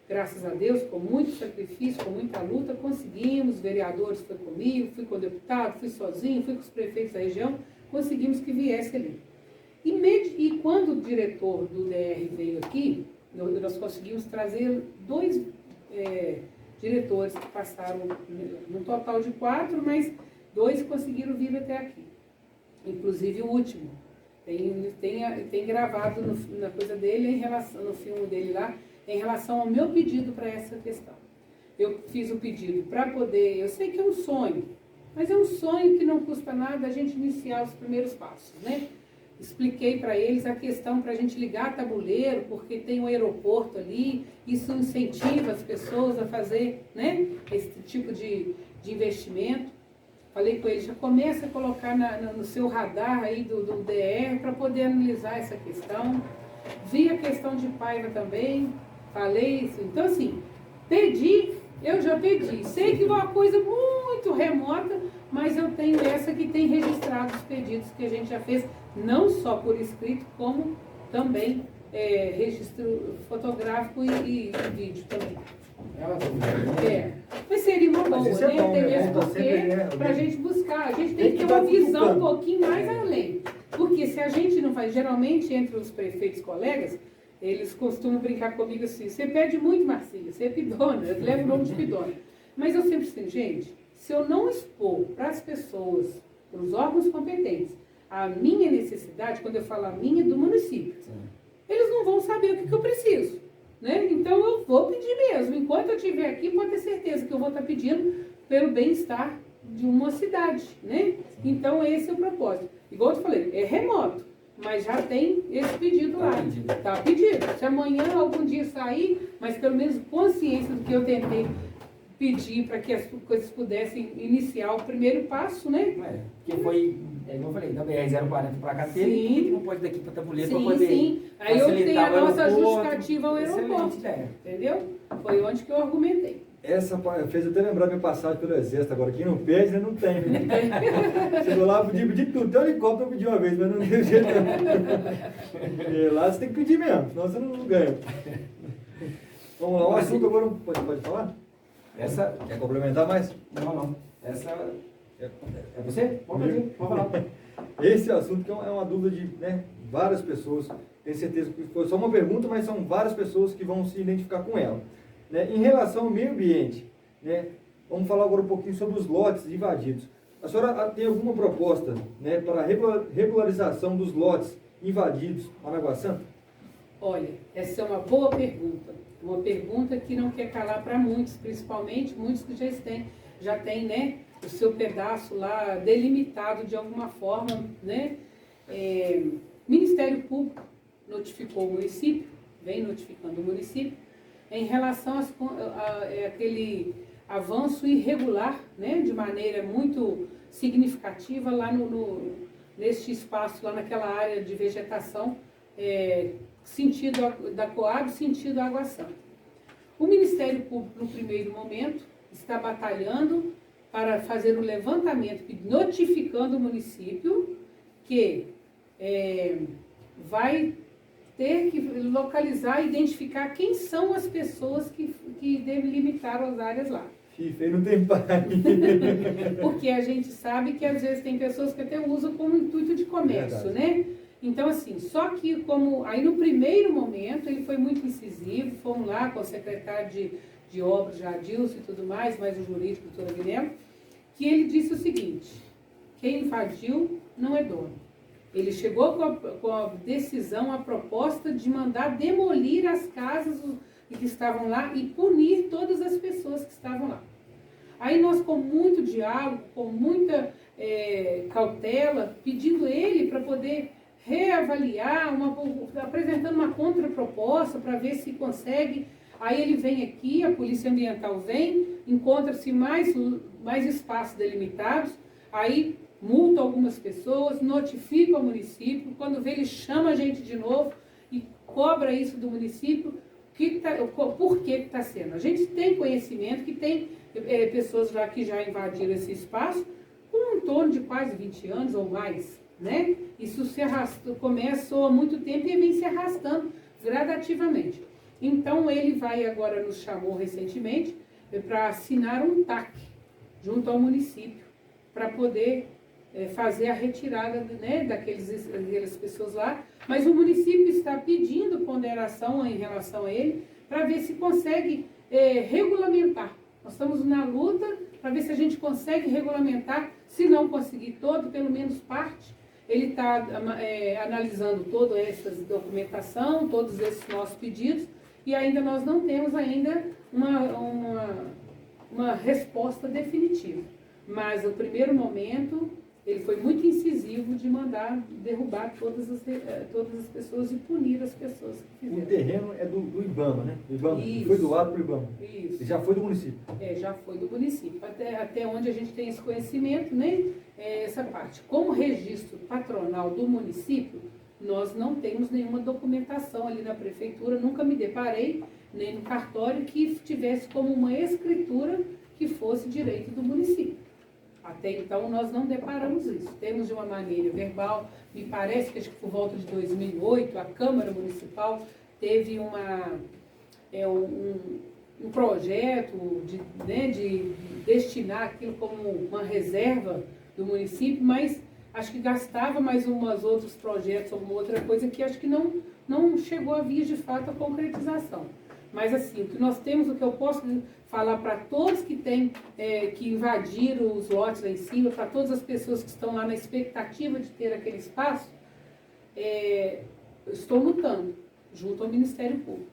Graças a Deus, com muito sacrifício, com muita luta, conseguimos, os vereadores foi comigo, fui com o deputado, fui sozinho, fui com os prefeitos da região, conseguimos que viesse ali. E quando o diretor do DR veio aqui, nós conseguimos trazer 2 diretores que passaram, no total de 4, mas 2 conseguiram vir até aqui. Inclusive o último. Tem gravado na coisa dele, no filme dele lá, em relação ao meu pedido para essa questão. Eu fiz o pedido para poder, eu sei que é um sonho, mas é um sonho que não custa nada a gente iniciar os primeiros passos, né? Expliquei para eles a questão para a gente ligar tabuleiro, porque tem um aeroporto ali, isso incentiva as pessoas a fazer, né, esse tipo de investimento. Falei com eles, já começa a colocar no seu radar aí do DR para poder analisar essa questão. Vi a questão de Paiva também, falei isso. Então, assim, eu já pedi. Sei que é uma coisa muito remota, mas eu tenho essa que tem registrado os pedidos que a gente já fez, não só por escrito, como também registro fotográfico e vídeo também. Mas seria uma boa, né? Bom, Tem né? mesmo porque para a gente buscar, a gente tem que ter uma visão um pouquinho mais além. Porque se a gente não faz, geralmente entre os prefeitos colegas, eles costumam brincar comigo assim, você pede muito, Marcília, você é pidona, eu levo o nome de pidona. Mas eu sempre assim, gente, se eu não expor para as pessoas, para os órgãos competentes, a minha necessidade, quando eu falo a minha, do município, eles não vão saber o que eu preciso. Né? Então eu vou pedir mesmo. Enquanto eu estiver aqui, pode ter certeza que eu vou estar pedindo pelo bem-estar de uma cidade. Né? Então esse é o propósito. Igual eu te falei, é remoto, mas já tem esse pedido lá. Está pedido. Se amanhã algum dia sair, mas pelo menos consciência do que eu tentei pedir para que as coisas pudessem iniciar o primeiro passo, né? Porque foi, como eu falei, da BR-040 para cá, que não pode daqui para Tabuleiro para poder. Sim, aí eu tenho a nossa justificativa ao aeroporto. Entendeu? Foi onde que eu argumentei. Essa fez até lembrar minha passagem pelo Exército. Agora, quem não pede, né, não tem. Né? Chegou lá, pedi tudo. Tem um helicóptero, eu pedi uma vez, mas não deu jeito. E lá você tem que pedir mesmo, senão você não ganha. Vamos lá, o assunto agora, pode falar? Essa... Quer complementar mais? Não. Essa... É você? Pode falar. Esse assunto que é uma dúvida de, né, várias pessoas. Tenho certeza que foi só uma pergunta, mas são várias pessoas que vão se identificar com ela. Né? Em relação ao meio ambiente, né, vamos falar agora um pouquinho sobre os lotes invadidos. A senhora tem alguma proposta, né, para a regularização dos lotes invadidos lá na Água Santa? Olha, essa é uma boa pergunta. Uma pergunta que não quer calar para muitos, principalmente muitos que já têm, né, o seu pedaço lá delimitado de alguma forma, né? Ministério Público notificou o município, vem notificando o município, em relação a aquele avanço irregular, né, de maneira muito significativa lá neste espaço, lá naquela área de vegetação, sentido da Coab, sentido Água Santa. O Ministério Público, no primeiro momento, está batalhando para fazer um levantamento, notificando o município que vai ter que localizar, identificar quem são as pessoas que delimitaram as áreas lá. FIFA, não tem pai. Porque a gente sabe que às vezes tem pessoas que até usam como intuito de comércio, né? Então, assim, só que como aí no primeiro momento ele foi muito incisivo, fomos lá com o secretário de obras, Jadilson e tudo mais o jurídico, o doutor Aguilera, que ele disse o seguinte: quem invadiu não é dono. Ele chegou com a decisão, a proposta de mandar demolir as casas que estavam lá e punir todas as pessoas que estavam lá. Aí nós, com muito diálogo, com muita cautela, pedindo ele para poder reavaliar, apresentando uma contraproposta para ver se consegue Aí ele vem aqui, a Polícia Ambiental vem, encontra-se mais espaços delimitados, aí multa algumas pessoas, notifica o município, quando vê ele chama a gente de novo e cobra isso do município, por que está sendo. A gente tem conhecimento que tem pessoas lá que já invadiram esse espaço com em torno de quase 20 anos ou mais, né? Isso se arrastou, começou há muito tempo e vem se arrastando gradativamente. Então ele agora nos chamou recentemente para assinar um TAC junto ao município para poder fazer a retirada, né, daquelas pessoas lá, mas o município está pedindo ponderação em relação a ele para ver se consegue regulamentar. Nós estamos na luta para ver se a gente consegue regulamentar, se não conseguir todo, pelo menos parte. Ele está analisando toda essa documentação, todos esses nossos pedidos, e ainda nós não temos ainda uma resposta definitiva. Mas no primeiro momento ele foi muito incisivo de mandar derrubar todas as pessoas e punir as pessoas que fizeram. O terreno é do IBAMA, né? Do IBAMA. Isso. Foi doado para o IBAMA. Isso. Já foi do município. Já foi do município. Até onde a gente tem esse conhecimento, né? Essa parte. Como registro patronal do município, nós não temos nenhuma documentação ali na prefeitura, nunca me deparei, nem no cartório, que tivesse como uma escritura que fosse direito do município. Até então, nós não deparamos isso. Temos de uma maneira verbal, me parece que acho que por volta de 2008, a Câmara Municipal teve um projeto de destinar aquilo como uma reserva do município, mas acho que gastava mais umas outros projetos, alguma outra coisa que acho que não chegou a vir de fato a concretização. Mas assim, o que nós temos, o que eu posso falar para todos que invadiram os lotes lá em cima, para todas as pessoas que estão lá na expectativa de ter aquele espaço, estou lutando junto ao Ministério Público.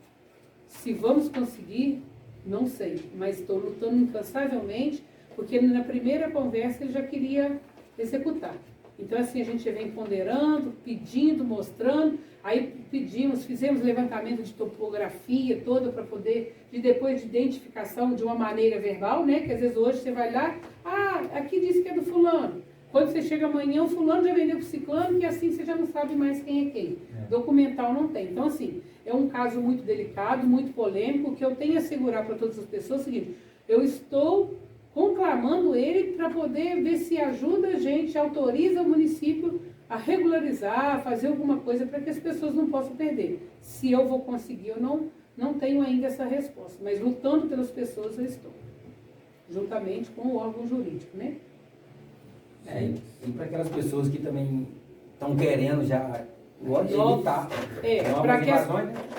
Se vamos conseguir, não sei, mas estou lutando incansavelmente, porque na primeira conversa ele já queria executar. Então, assim, a gente vem ponderando, pedindo, mostrando, aí fizemos levantamento de topografia toda para poder, depois de identificação de uma maneira verbal, né? Que às vezes hoje você vai lá, aqui diz que é do fulano. Quando você chega amanhã, o fulano já vendeu para o ciclano, e assim você já não sabe mais quem é quem. Documental não tem. Então, assim, é um caso muito delicado, muito polêmico, que eu tenho a assegurar para todas as pessoas é o seguinte: eu estou conclamando ele para poder ver se ajuda a gente, autoriza o município a regularizar, a fazer alguma coisa para que as pessoas não possam perder. Se eu vou conseguir, eu não tenho ainda essa resposta, mas lutando pelas pessoas eu estou, juntamente com o órgão jurídico, né? E para aquelas pessoas que também estão querendo já evitar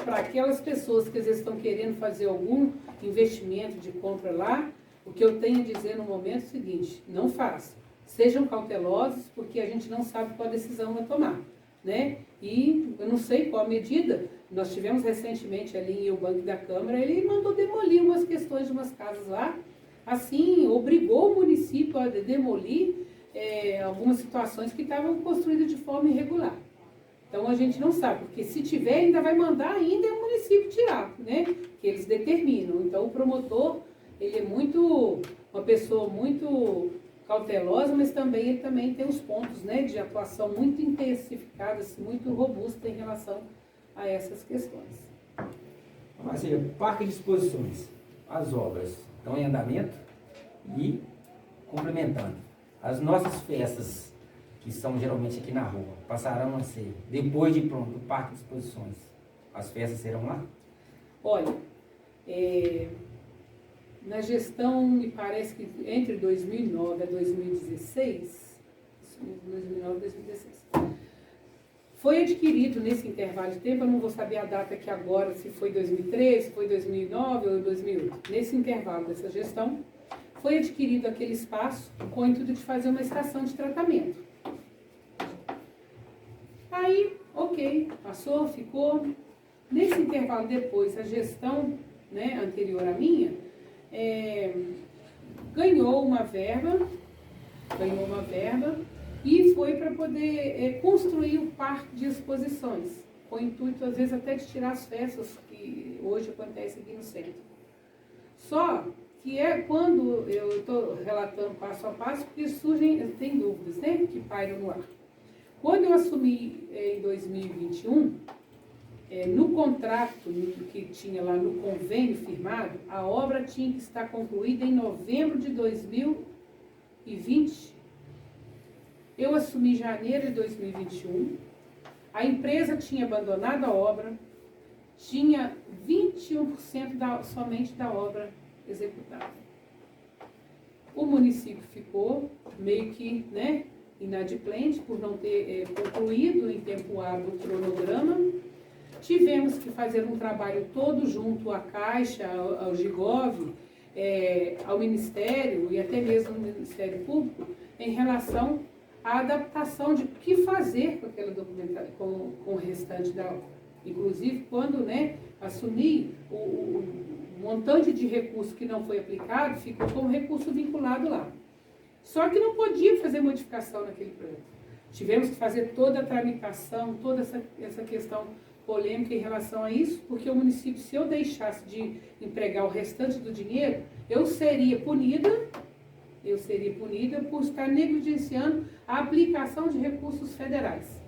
para aquelas pessoas que às vezes estão querendo fazer algum investimento de compra lá, o que eu tenho a dizer no momento é o seguinte: não façam. Sejam cautelosos, porque a gente não sabe qual decisão vai tomar, né? E eu não sei qual a medida. Nós tivemos recentemente ali em o Banco da Câmara, ele mandou demolir umas questões de umas casas lá, assim, obrigou o município a demolir algumas situações que estavam construídas de forma irregular. Então a gente não sabe, porque se tiver, ainda vai mandar ainda o município tirar, né? Que eles determinam. Então o promotor, ele é uma pessoa muito cautelosa, mas ele também tem os pontos, né, de atuação muito intensificados, muito robusta em relação a essas questões. Marcília, Parque de Exposições, as obras estão em andamento e complementando. As nossas festas, que são geralmente aqui na rua, passarão a ser, depois de pronto, o Parque de Exposições, as festas serão lá? Olha, na gestão, me parece que entre 2009 a 2016, 2009 a 2016, foi adquirido nesse intervalo de tempo, eu não vou saber a data aqui agora, se foi 2013, se foi 2009 ou 2008, nesse intervalo dessa gestão, foi adquirido aquele espaço com o intuito de fazer uma estação de tratamento. Aí, ok, passou, ficou. Nesse intervalo depois, a gestão, né, anterior à minha, ganhou uma verba e foi para poder construir o parque de exposições, com o intuito, às vezes, até de tirar as festas que que hoje acontece aqui no centro. Só que é quando eu estou relatando passo a passo, porque tem dúvidas, né, que pairam no ar. Quando eu assumi em 2021, no contrato que tinha lá no convênio firmado, a obra tinha que estar concluída em novembro de 2020. Eu assumi em janeiro de 2021, a empresa tinha abandonado a obra, tinha 21% somente da obra executada. O município ficou meio que, né, inadimplente por não ter concluído em tempo hábil o cronograma. Tivemos que fazer um trabalho todo junto à Caixa, ao Gigov, ao Ministério e até mesmo ao Ministério Público em relação à adaptação de o que fazer com aquela documentação, com o restante da obra. Inclusive, quando, né, assumi o montante de recurso que não foi aplicado, ficou como recurso vinculado lá. Só que não podia fazer modificação naquele projeto. Tivemos que fazer toda a tramitação, toda essa questão polêmica em relação a isso, porque o município, se eu deixasse de empregar o restante do dinheiro, eu seria punida por estar negligenciando a aplicação de recursos federais.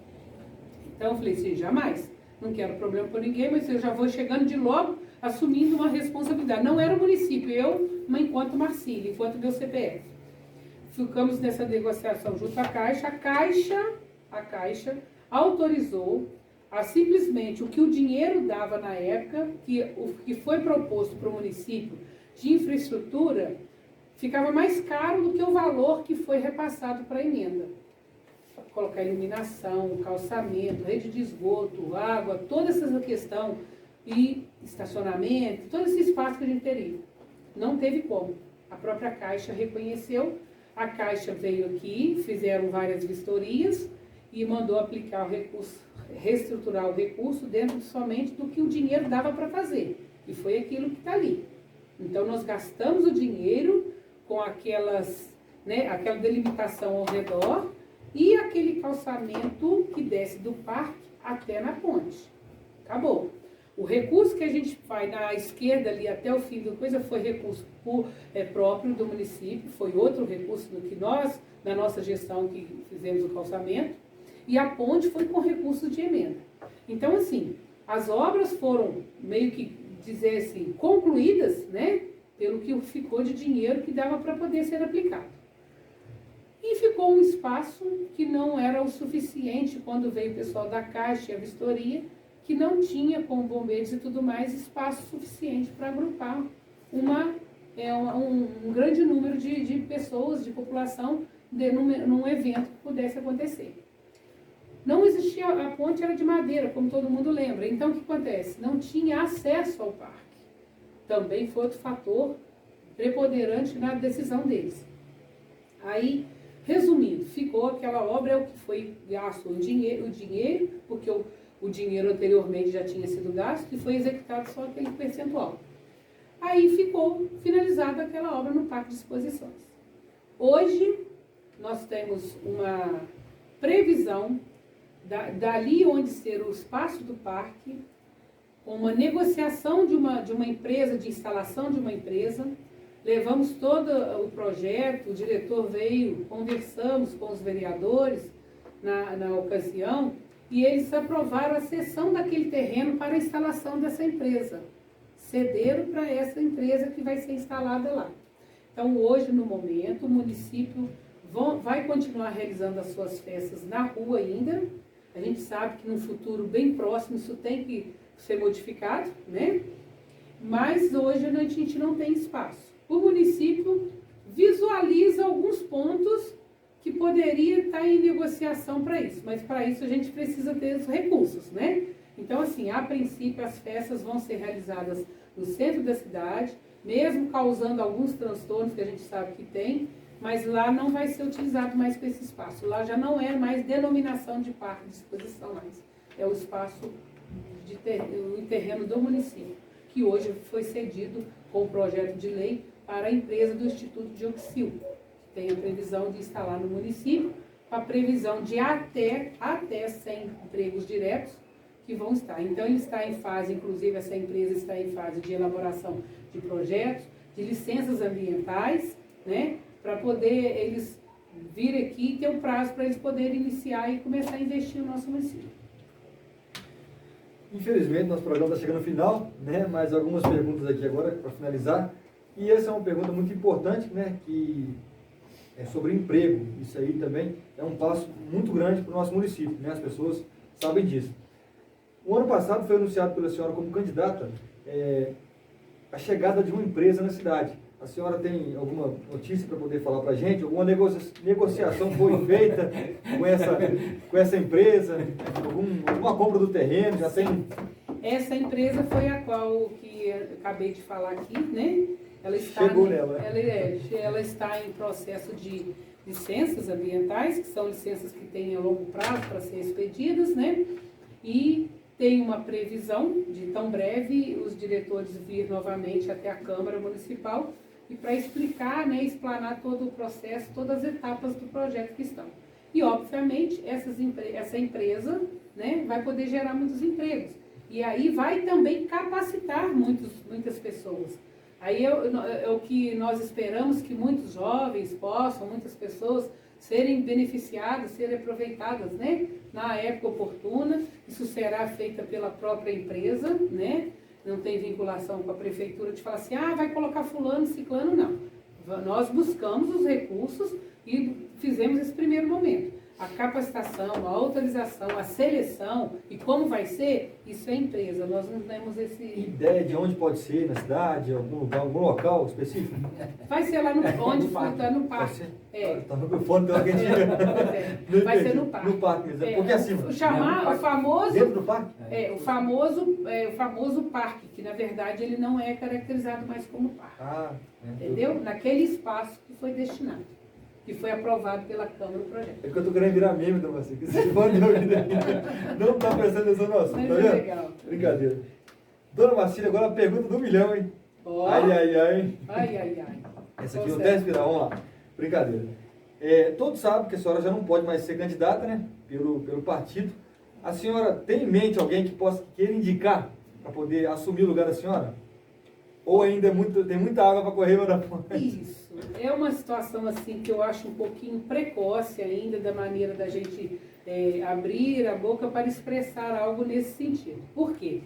Então eu falei assim, jamais, não quero problema com ninguém, mas eu já vou chegando de logo assumindo uma responsabilidade. Não era o município, eu, enquanto Marcília, enquanto meu CPF. Ficamos nessa negociação junto à Caixa. A Caixa autorizou a simplesmente o que o dinheiro dava na época, o que foi proposto para o município de infraestrutura, ficava mais caro do que o valor que foi repassado para a emenda. Colocar iluminação, calçamento, rede de esgoto, água, toda essa questão e estacionamento, todo esse espaço que a gente teria. Não teve como. A própria Caixa reconheceu, a Caixa veio aqui, fizeram várias vistorias e mandou aplicar o recurso, reestruturar o recurso dentro somente do que o dinheiro dava para fazer. E foi aquilo que está ali. Então nós gastamos o dinheiro com aquela delimitação ao redor e aquele calçamento que desce do parque até na ponte. Acabou. O recurso que a gente faz na esquerda ali até o fim da coisa foi recurso próprio do município, foi outro recurso do que nós, na nossa gestão, que fizemos o calçamento, e a ponte foi com recursos de emenda. Então, assim, as obras foram meio que, dizer assim, concluídas, né, pelo que ficou de dinheiro que dava para poder ser aplicado. E ficou um espaço que não era o suficiente quando veio o pessoal da Caixa e a vistoria, que não tinha, com bombeiros e tudo mais, espaço suficiente para agrupar um grande número de pessoas, de população, num evento que pudesse acontecer. Não existia, a ponte era de madeira, como todo mundo lembra. Então, o que acontece? Não tinha acesso ao parque. Também foi outro fator preponderante na decisão deles. Aí, resumindo, ficou aquela obra, é o que foi gasto o dinheiro, porque o dinheiro anteriormente já tinha sido gasto e foi executado só aquele percentual. Aí ficou finalizada aquela obra no Parque de Exposições. Hoje, nós temos uma previsão dali onde ser o espaço do parque, uma negociação de uma empresa, de instalação de uma empresa. Levamos todo o projeto, o diretor veio, conversamos com os vereadores na ocasião, e eles aprovaram a cessão daquele terreno para a instalação dessa empresa. Cederam para essa empresa que vai ser instalada lá. Então, hoje, no momento, o município vai continuar realizando as suas festas na rua ainda. A gente sabe que no futuro bem próximo isso tem que ser modificado, né? Mas hoje a gente não tem espaço. O município visualiza alguns pontos que poderia estar em negociação para isso, mas para isso a gente precisa ter os recursos, né? Então, assim, a princípio as festas vão ser realizadas no centro da cidade, mesmo causando alguns transtornos que a gente sabe que tem, mas lá não vai ser utilizado mais com esse espaço. Lá já não é mais denominação de parque de exposição mais. É o espaço o terreno do município, que hoje foi cedido com o projeto de lei para a empresa do Instituto Dioxil, que tem a previsão de instalar no município, com a previsão de até 100 empregos diretos, que vão estar. Então, ele está em fase, inclusive essa empresa está em fase de elaboração de projetos, de licenças ambientais, né, para poder eles vir aqui e ter um prazo para eles poderem iniciar e começar a investir no nosso município. Infelizmente, nosso programa está chegando ao final, né? Mas algumas perguntas aqui agora para finalizar. E essa é uma pergunta muito importante, né? Que é sobre emprego. Isso aí também é um passo muito grande para o nosso município, né? As pessoas sabem disso. O ano passado foi anunciado pela senhora como candidata a chegada de uma empresa na cidade. A senhora tem alguma notícia para poder falar para a gente? Alguma negociação foi feita com essa empresa? Alguma compra do terreno? Já tem? Essa empresa foi a qual que eu acabei de falar aqui, né? Ela está Chegou nela. Ela está em processo de licenças ambientais, que são licenças que têm a longo prazo para ser expedidas, né? E tem uma previsão de tão breve os diretores vir novamente até a Câmara Municipal e para explicar, né, explanar todo o processo, todas as etapas do projeto que estão. E, obviamente, essa empresa, né, vai poder gerar muitos empregos. E aí vai também capacitar muitas pessoas. Aí é o que nós esperamos que muitos jovens possam, muitas pessoas, serem beneficiadas, serem aproveitadas, né, na época oportuna. Isso será feita pela própria empresa, né? Não tem vinculação com a prefeitura de falar assim, vai colocar fulano, ciclano, não. Nós buscamos os recursos e fizemos esse primeiro momento. A capacitação, a autorização, a seleção e como vai ser, isso é empresa. Nós não temos esse... Ideia de onde pode ser, na cidade, algum lugar, algum local específico? Vai ser lá onde está no parque. Está no meu fone, tem alguém Vai ser no parque. No parque mesmo. Porque assim... O famoso... Dentro do parque? O famoso parque, que na verdade ele não é caracterizado mais como parque. Entendeu? Naquele espaço que foi destinado. Que foi aprovado pela Câmara o projeto. É que eu tô querendo virar meme, Dona Marcia, que esse fone de ouvido aqui não tá prestando atenção no assunto, tá vendo? Legal. Brincadeira. Dona Marcia, agora a pergunta do milhão, hein? Oh. Ai. Ai. Essa aqui eu até respirar, vamos lá. Brincadeira. Todos sabem que a senhora já não pode mais ser candidata, né? Pelo partido. A senhora tem em mente alguém que queira indicar para poder assumir o lugar da senhora? Ou ainda tem muita água para correr para fora? Isso. É uma situação assim que eu acho um pouquinho precoce ainda da maneira da gente abrir a boca para expressar algo nesse sentido. Por quê?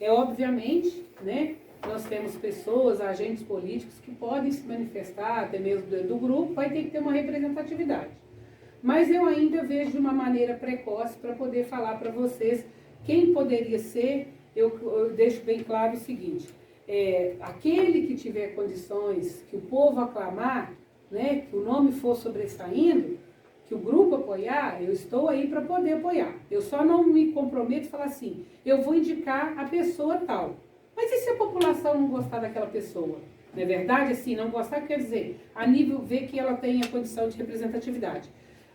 Obviamente, né, nós temos pessoas, agentes políticos que podem se manifestar, até mesmo do grupo, vai ter que ter uma representatividade. Mas eu ainda vejo de uma maneira precoce para poder falar para vocês quem poderia ser. Eu deixo bem claro o seguinte: aquele que tiver condições, que o povo aclamar, né, que o nome for sobressaindo, que o grupo apoiar, eu estou aí para poder apoiar. Eu só não me comprometo a falar assim, eu vou indicar a pessoa tal. Mas e se a população não gostar daquela pessoa? Não é verdade? Assim, não gostar quer dizer, a nível ver que ela tem a condição de representatividade.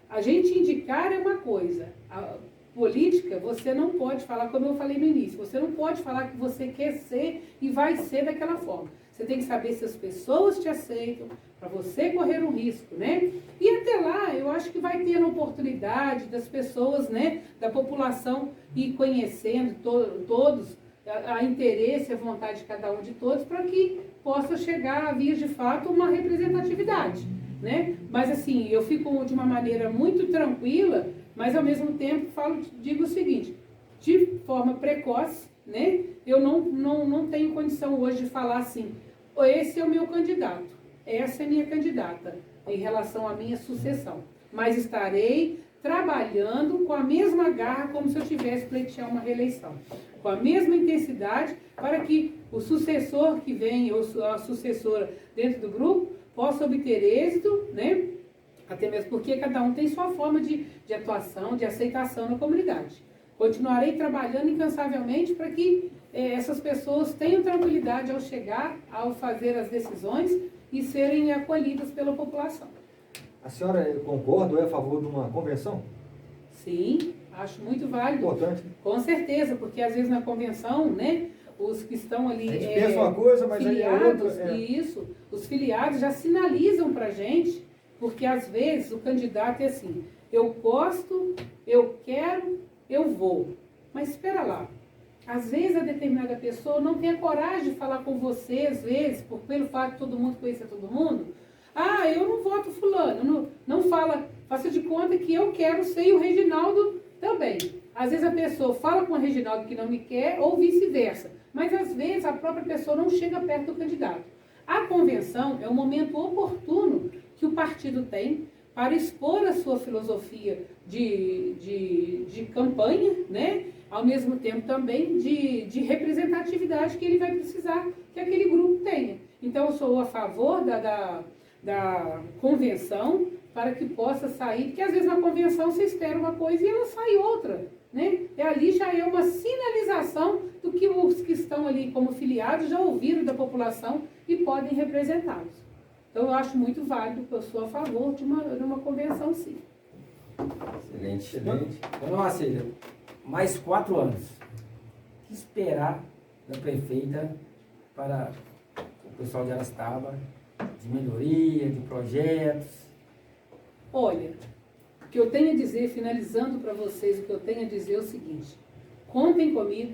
A gente indicar é uma coisa. A política, você não pode falar, como eu falei no início, você não pode falar que você quer ser e vai ser daquela forma. Você tem que saber se as pessoas te aceitam, para você correr um risco, né? E até lá, eu acho que vai ter a oportunidade das pessoas, né, da população ir conhecendo todos, a interesse, a vontade de cada um de todos, para que possa chegar a vir de fato uma representatividade, né? Mas assim, eu fico de uma maneira muito tranquila, mas ao mesmo tempo digo o seguinte, de forma precoce, né? Eu não tenho condição hoje de falar assim, esse é o meu candidato, essa é a minha candidata em relação à minha sucessão. Mas estarei trabalhando com a mesma garra como se eu tivesse pleitear uma reeleição. Com a mesma intensidade para que o sucessor que vem, ou a sucessora dentro do grupo, possa obter êxito, né? Até mesmo porque cada um tem sua forma de atuação, de aceitação na comunidade. Continuarei trabalhando incansavelmente para que essas pessoas tenham tranquilidade ao chegar, ao fazer as decisões e serem acolhidas pela população. A senhora concorda ou é a favor de uma convenção? Sim, acho muito válido. Importante. Com certeza, porque às vezes na convenção, né, os que estão ali... A gente pensa uma coisa, mas filiados, aí é outra. Isso, os filiados já sinalizam para a gente, porque às vezes o candidato é assim, eu gosto, eu quero, eu vou. Mas espera lá. Às vezes a determinada pessoa não tem a coragem de falar com você, às vezes, pelo fato de todo mundo conhecer todo mundo. Ah, eu não voto fulano. Não fala, faça de conta que eu quero ser e o Reginaldo também. Às vezes a pessoa fala com o Reginaldo que não me quer ou vice-versa. Mas às vezes a própria pessoa não chega perto do candidato. A convenção é o momento oportuno que o partido tem para expor a sua filosofia de campanha, né? Ao mesmo tempo também de representatividade que ele vai precisar que aquele grupo tenha. Então eu sou a favor da convenção para que possa sair, porque às vezes na convenção você espera uma coisa e ela sai outra, né? E ali já é uma sinalização do que os que estão ali como filiados já ouviram da população e podem representá-los. Então eu acho muito válido, eu sou a favor de uma convenção, sim. Excelente. Dona Marcília, mais 4 anos. O que esperar da prefeita para o pessoal de Araçatuba, de melhoria, de projetos? Olha, o que eu tenho a dizer, finalizando para vocês, o que eu tenho a dizer é o seguinte: contem comigo,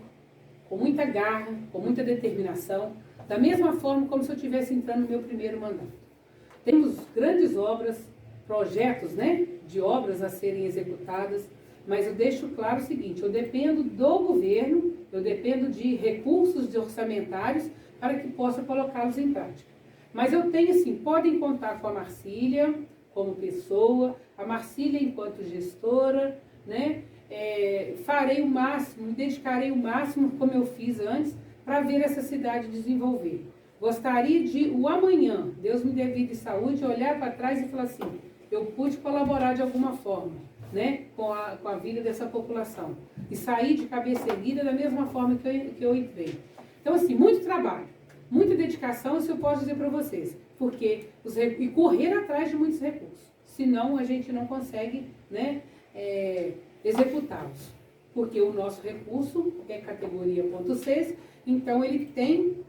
com muita garra, com muita determinação, da mesma forma como se eu estivesse entrando no meu primeiro mandato. Temos grandes obras, projetos, né, de obras a serem executadas, mas eu deixo claro o seguinte: eu dependo do governo, eu dependo de recursos orçamentários para que possa colocá-los em prática. Mas eu tenho, assim, podem contar com a Marcília como pessoa, a Marcília enquanto gestora, né? Farei o máximo, me dedicarei o máximo, como eu fiz antes, para ver essa cidade desenvolver. Gostaria de, o amanhã, Deus me dê vida e saúde, olhar para trás e falar assim: eu pude colaborar de alguma forma, né, com a vida dessa população. E sair de cabeça erguida da mesma forma que eu entrei. Então, assim, muito trabalho, muita dedicação, isso eu posso dizer para vocês. Porque e correr atrás de muitos recursos. Senão a gente não consegue, né, executá-los. Porque o nosso recurso é categoria ponto 6, então ele tem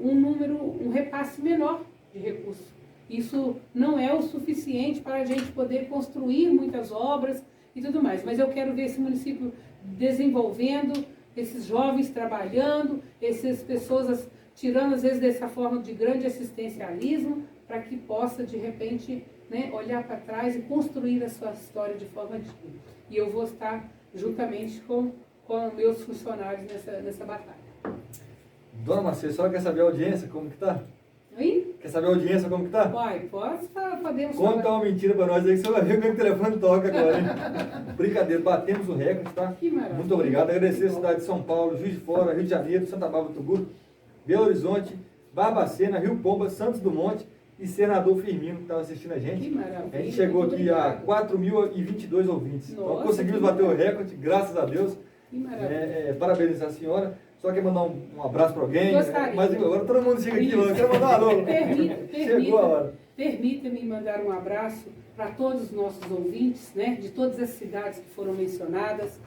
um repasse menor de recursos. Isso não é o suficiente para a gente poder construir muitas obras e tudo mais. Mas eu quero ver esse município desenvolvendo, esses jovens trabalhando, essas pessoas tirando às vezes dessa forma de grande assistencialismo, para que possa de repente, né, olhar para trás e construir a sua história de forma digna. E eu vou estar juntamente com meus funcionários nessa batalha. Dona Marcília, só quer saber a audiência, como que tá? Oi? Quer saber a audiência, como que tá? Vai, podemos Conta uma mentira para nós aí, que você vai ver como é que o telefone toca agora, hein? Brincadeira, batemos o recorde, tá? Que maravilha. Muito obrigado. Agradecer a cidade de São Paulo, Juiz de Fora, Rio de Janeiro, Santa Bárbara do Tuguru, Belo Horizonte, Barbacena, Rio Pomba, Santos Dumont e Senador Firmino, que estava assistindo a gente. Que maravilha. A gente chegou Muito aqui a obrigada. 4.022 ouvintes. Nossa, Então conseguimos que bater o maravilha. recorde, graças a Deus. Que maravilha. Parabenizar a senhora. Só quer mandar um abraço para alguém. Gostaria. Mas agora todo mundo chega aqui, eu quero mandar um alô. Chegou a hora. Permita-me mandar um abraço para todos os nossos ouvintes, né, de todas as cidades que foram mencionadas.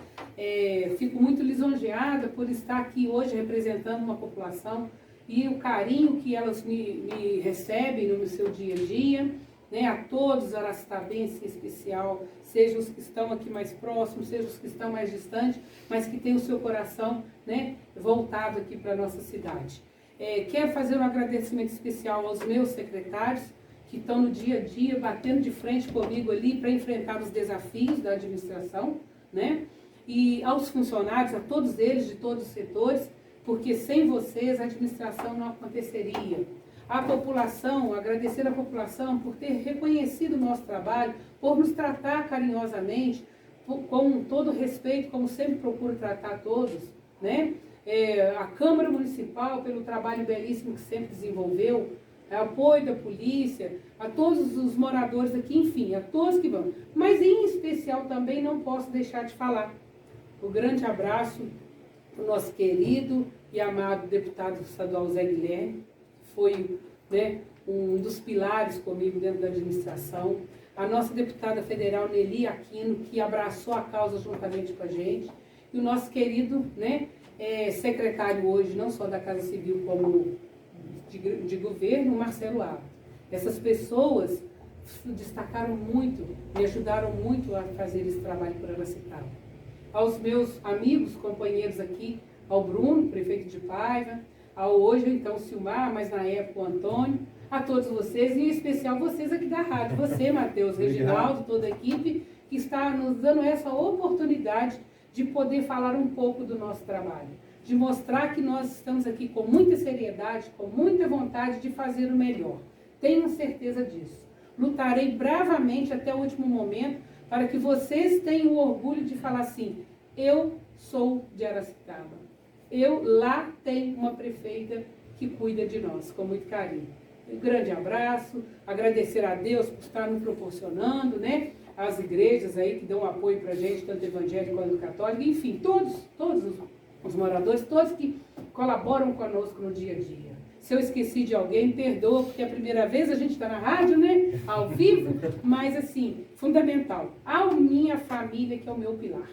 Fico muito lisonjeada por estar aqui hoje representando uma população e o carinho que elas me recebem no seu dia a dia, né, a todos os aracatabenses em especial, sejam os que estão aqui mais próximos, sejam os que estão mais distantes, mas que têm o seu coração, né, voltado aqui para a nossa cidade. Quero fazer um agradecimento especial aos meus secretários, que estão no dia a dia batendo de frente comigo ali para enfrentar os desafios da administração, né? E aos funcionários, a todos eles, de todos os setores, porque sem vocês a administração não aconteceria. A população, agradecer à população por ter reconhecido o nosso trabalho, por nos tratar carinhosamente, com todo respeito, como sempre procuro tratar todos, né? A Câmara Municipal, pelo trabalho belíssimo que sempre desenvolveu, apoio da polícia, a todos os moradores aqui, enfim, a todos que vão. Mas em especial também não posso deixar de falar o grande abraço para o nosso querido e amado deputado estadual Zé Guilherme, que foi, né, um dos pilares comigo dentro da administração. A nossa deputada federal Nelly Aquino, que abraçou a causa juntamente com a gente. E o nosso querido, né, secretário hoje, não só da Casa Civil, como de governo, Marcelo Abdo. Essas pessoas destacaram muito, me ajudaram muito a fazer esse trabalho por Aracatuba. aos meus amigos, companheiros aqui, ao Bruno, prefeito de Paiva, ao hoje então Silmar, mas na época o Antônio, a todos vocês, e em especial vocês aqui da rádio, você, Matheus, Reginaldo, toda a equipe, que está nos dando essa oportunidade de poder falar um pouco do nosso trabalho, de mostrar que nós estamos aqui com muita seriedade, com muita vontade de fazer o melhor. Tenham certeza disso. Lutarei bravamente até o último momento para que vocês tenham o orgulho de falar assim, eu sou de Aracitaba. Eu lá tenho uma prefeita que cuida de nós, com muito carinho. Um grande abraço, agradecer a Deus por estar nos proporcionando, né? As igrejas aí que dão apoio para a gente, tanto evangélico quanto católico, enfim, todos os moradores, todos que colaboram conosco no dia a dia. Se eu esqueci de alguém, perdoa, porque é a primeira vez a gente está na rádio, né? Ao vivo, mas assim, fundamental. A minha família, que é o meu pilar.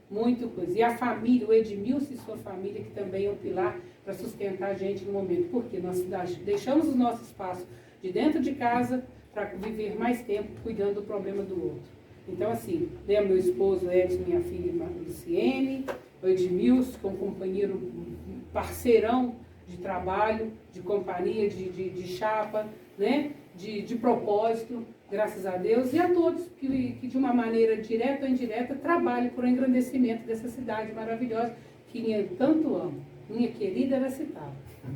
Muito coisa. E a família, o Edmilson e sua família, que também é um pilar para sustentar a gente no momento. Porque nós deixamos o nosso espaço de dentro de casa para viver mais tempo cuidando do problema do outro. Então, assim, né, meu esposo Edson, minha filha Luciene, o Edmilson, que é um companheiro, parceirão de trabalho, de companhia, de chapa, né, de propósito, graças a Deus, e a todos que de uma maneira direta ou indireta trabalham por um engrandecimento dessa cidade maravilhosa que eu tanto amo. Minha querida Aracitaba.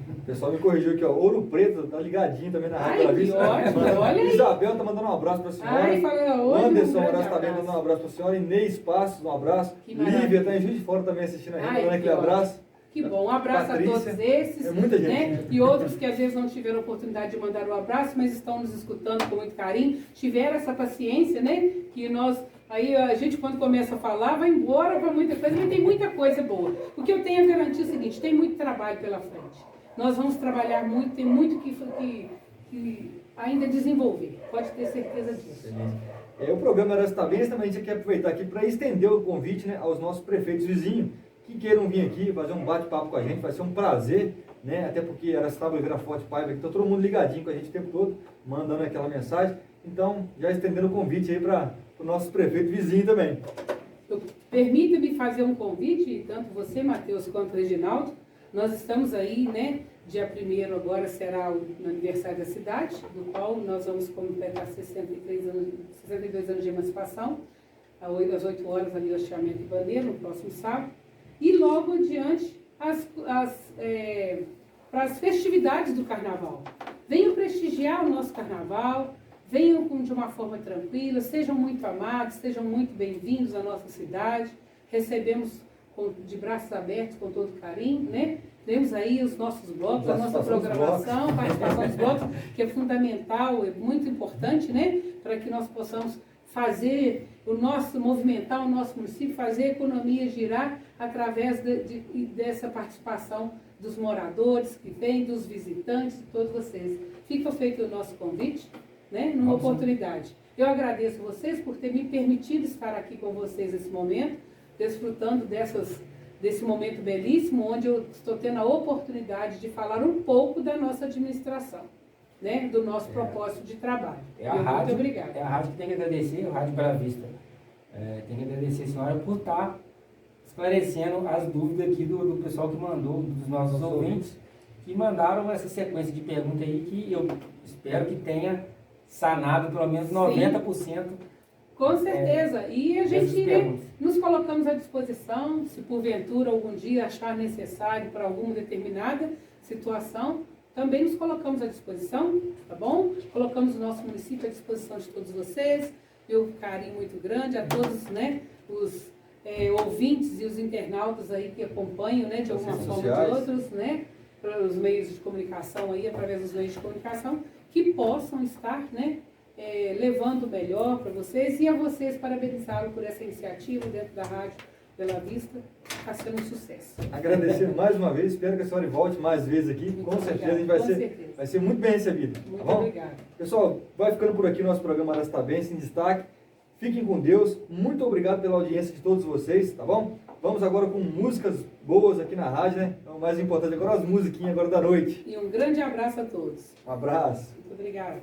O pessoal me corrigiu aqui, ó. Ouro Preto tá ligadinho também na Rádio Bela Vista. Ótimo, olha aí. Isabel tá mandando um abraço pra senhora. Ai, fala, Anderson Horácio tá mandando um abraço pra senhora. Inês Passos, um abraço. Lívia tá em Juiz de Fora também assistindo a gente, mandando aquele abraço. Que bom, um abraço Patrícia, a todos esses, é muita gente, né? E outros que às vezes não tiveram oportunidade de mandar um abraço, mas estão nos escutando com muito carinho, tiveram essa paciência, né? Que nós, aí a gente quando começa a falar, vai embora para muita coisa, mas tem muita coisa boa. O que eu tenho a garantir é o seguinte, tem muito trabalho pela frente. Nós vamos trabalhar muito, tem muito que ainda desenvolver, pode ter certeza disso. O programa Aracitabense também a gente quer aproveitar aqui para estender o convite, né, aos nossos prefeitos vizinhos, que queiram vir aqui fazer um bate-papo com a gente, vai ser um prazer, né? Até porque Aracitaba, Oliveira Forte, Paiva, que está todo mundo ligadinho com a gente o tempo todo, mandando aquela mensagem. Então, já estendendo o convite aí para o nosso prefeito vizinho também. Permita-me fazer um convite, tanto você, Matheus, quanto o Reginaldo. Nós estamos aí, né? Dia 1º agora será o aniversário da cidade, do qual nós vamos completar 62 anos de emancipação, às 8 horas ali, hasteamento de bandeira, no próximo sábado. E logo adiante, para as festividades do carnaval. Venham prestigiar o nosso carnaval, venham de uma forma tranquila, sejam muito amados, sejam muito bem-vindos à nossa cidade. Recebemos de braços abertos, com todo carinho, né? Temos aí os nossos blocos, a nossa programação, participação dos blocos, que é fundamental, é muito importante, né? Para que nós possamos fazer movimentar o nosso município, fazer a economia girar através dessa participação dos moradores que vêm, dos visitantes, de todos vocês. Fica feito o nosso convite, né, numa oportunidade. Eu agradeço vocês por ter me permitido estar aqui com vocês nesse momento, desfrutando desse momento belíssimo, onde eu estou tendo a oportunidade de falar um pouco da nossa administração, né, do nosso propósito de trabalho. Muito obrigada. É a rádio que tem que agradecer, a Rádio Bela Vista. Tem que agradecer a senhora por estar esclarecendo as dúvidas aqui do pessoal que mandou, dos nossos ouvintes, que mandaram essa sequência de perguntas aí, que eu espero que tenha sanado pelo menos 90%. Com certeza. E a gente, né, nos colocamos à disposição, se porventura algum dia achar necessário para alguma determinada situação, também nos colocamos à disposição, tá bom? Colocamos o nosso município à disposição de todos vocês. Meu carinho muito grande a todos, né, os ouvintes e os internautas aí que acompanham, né, de alguma forma ou de outros, né, os meios de comunicação aí, através dos meios de comunicação, que possam estar, né, levando o melhor para vocês, e a vocês parabenizá-lo por essa iniciativa dentro da Rádio Bela Vista, está sendo um sucesso. Agradecer mais uma vez, espero que a senhora volte mais vezes aqui, Muito com certeza obrigada, a gente vai ser muito bem recebido. Muito tá bom? obrigada. Pessoal, vai ficando por aqui o nosso programa Aracitabense em destaque. Fiquem com Deus, muito obrigado pela audiência de todos vocês, tá bom? Vamos agora com músicas boas aqui na rádio, né? Então, o mais importante agora, as musiquinhas agora da noite. E um grande abraço a todos. Um abraço. Muito obrigada.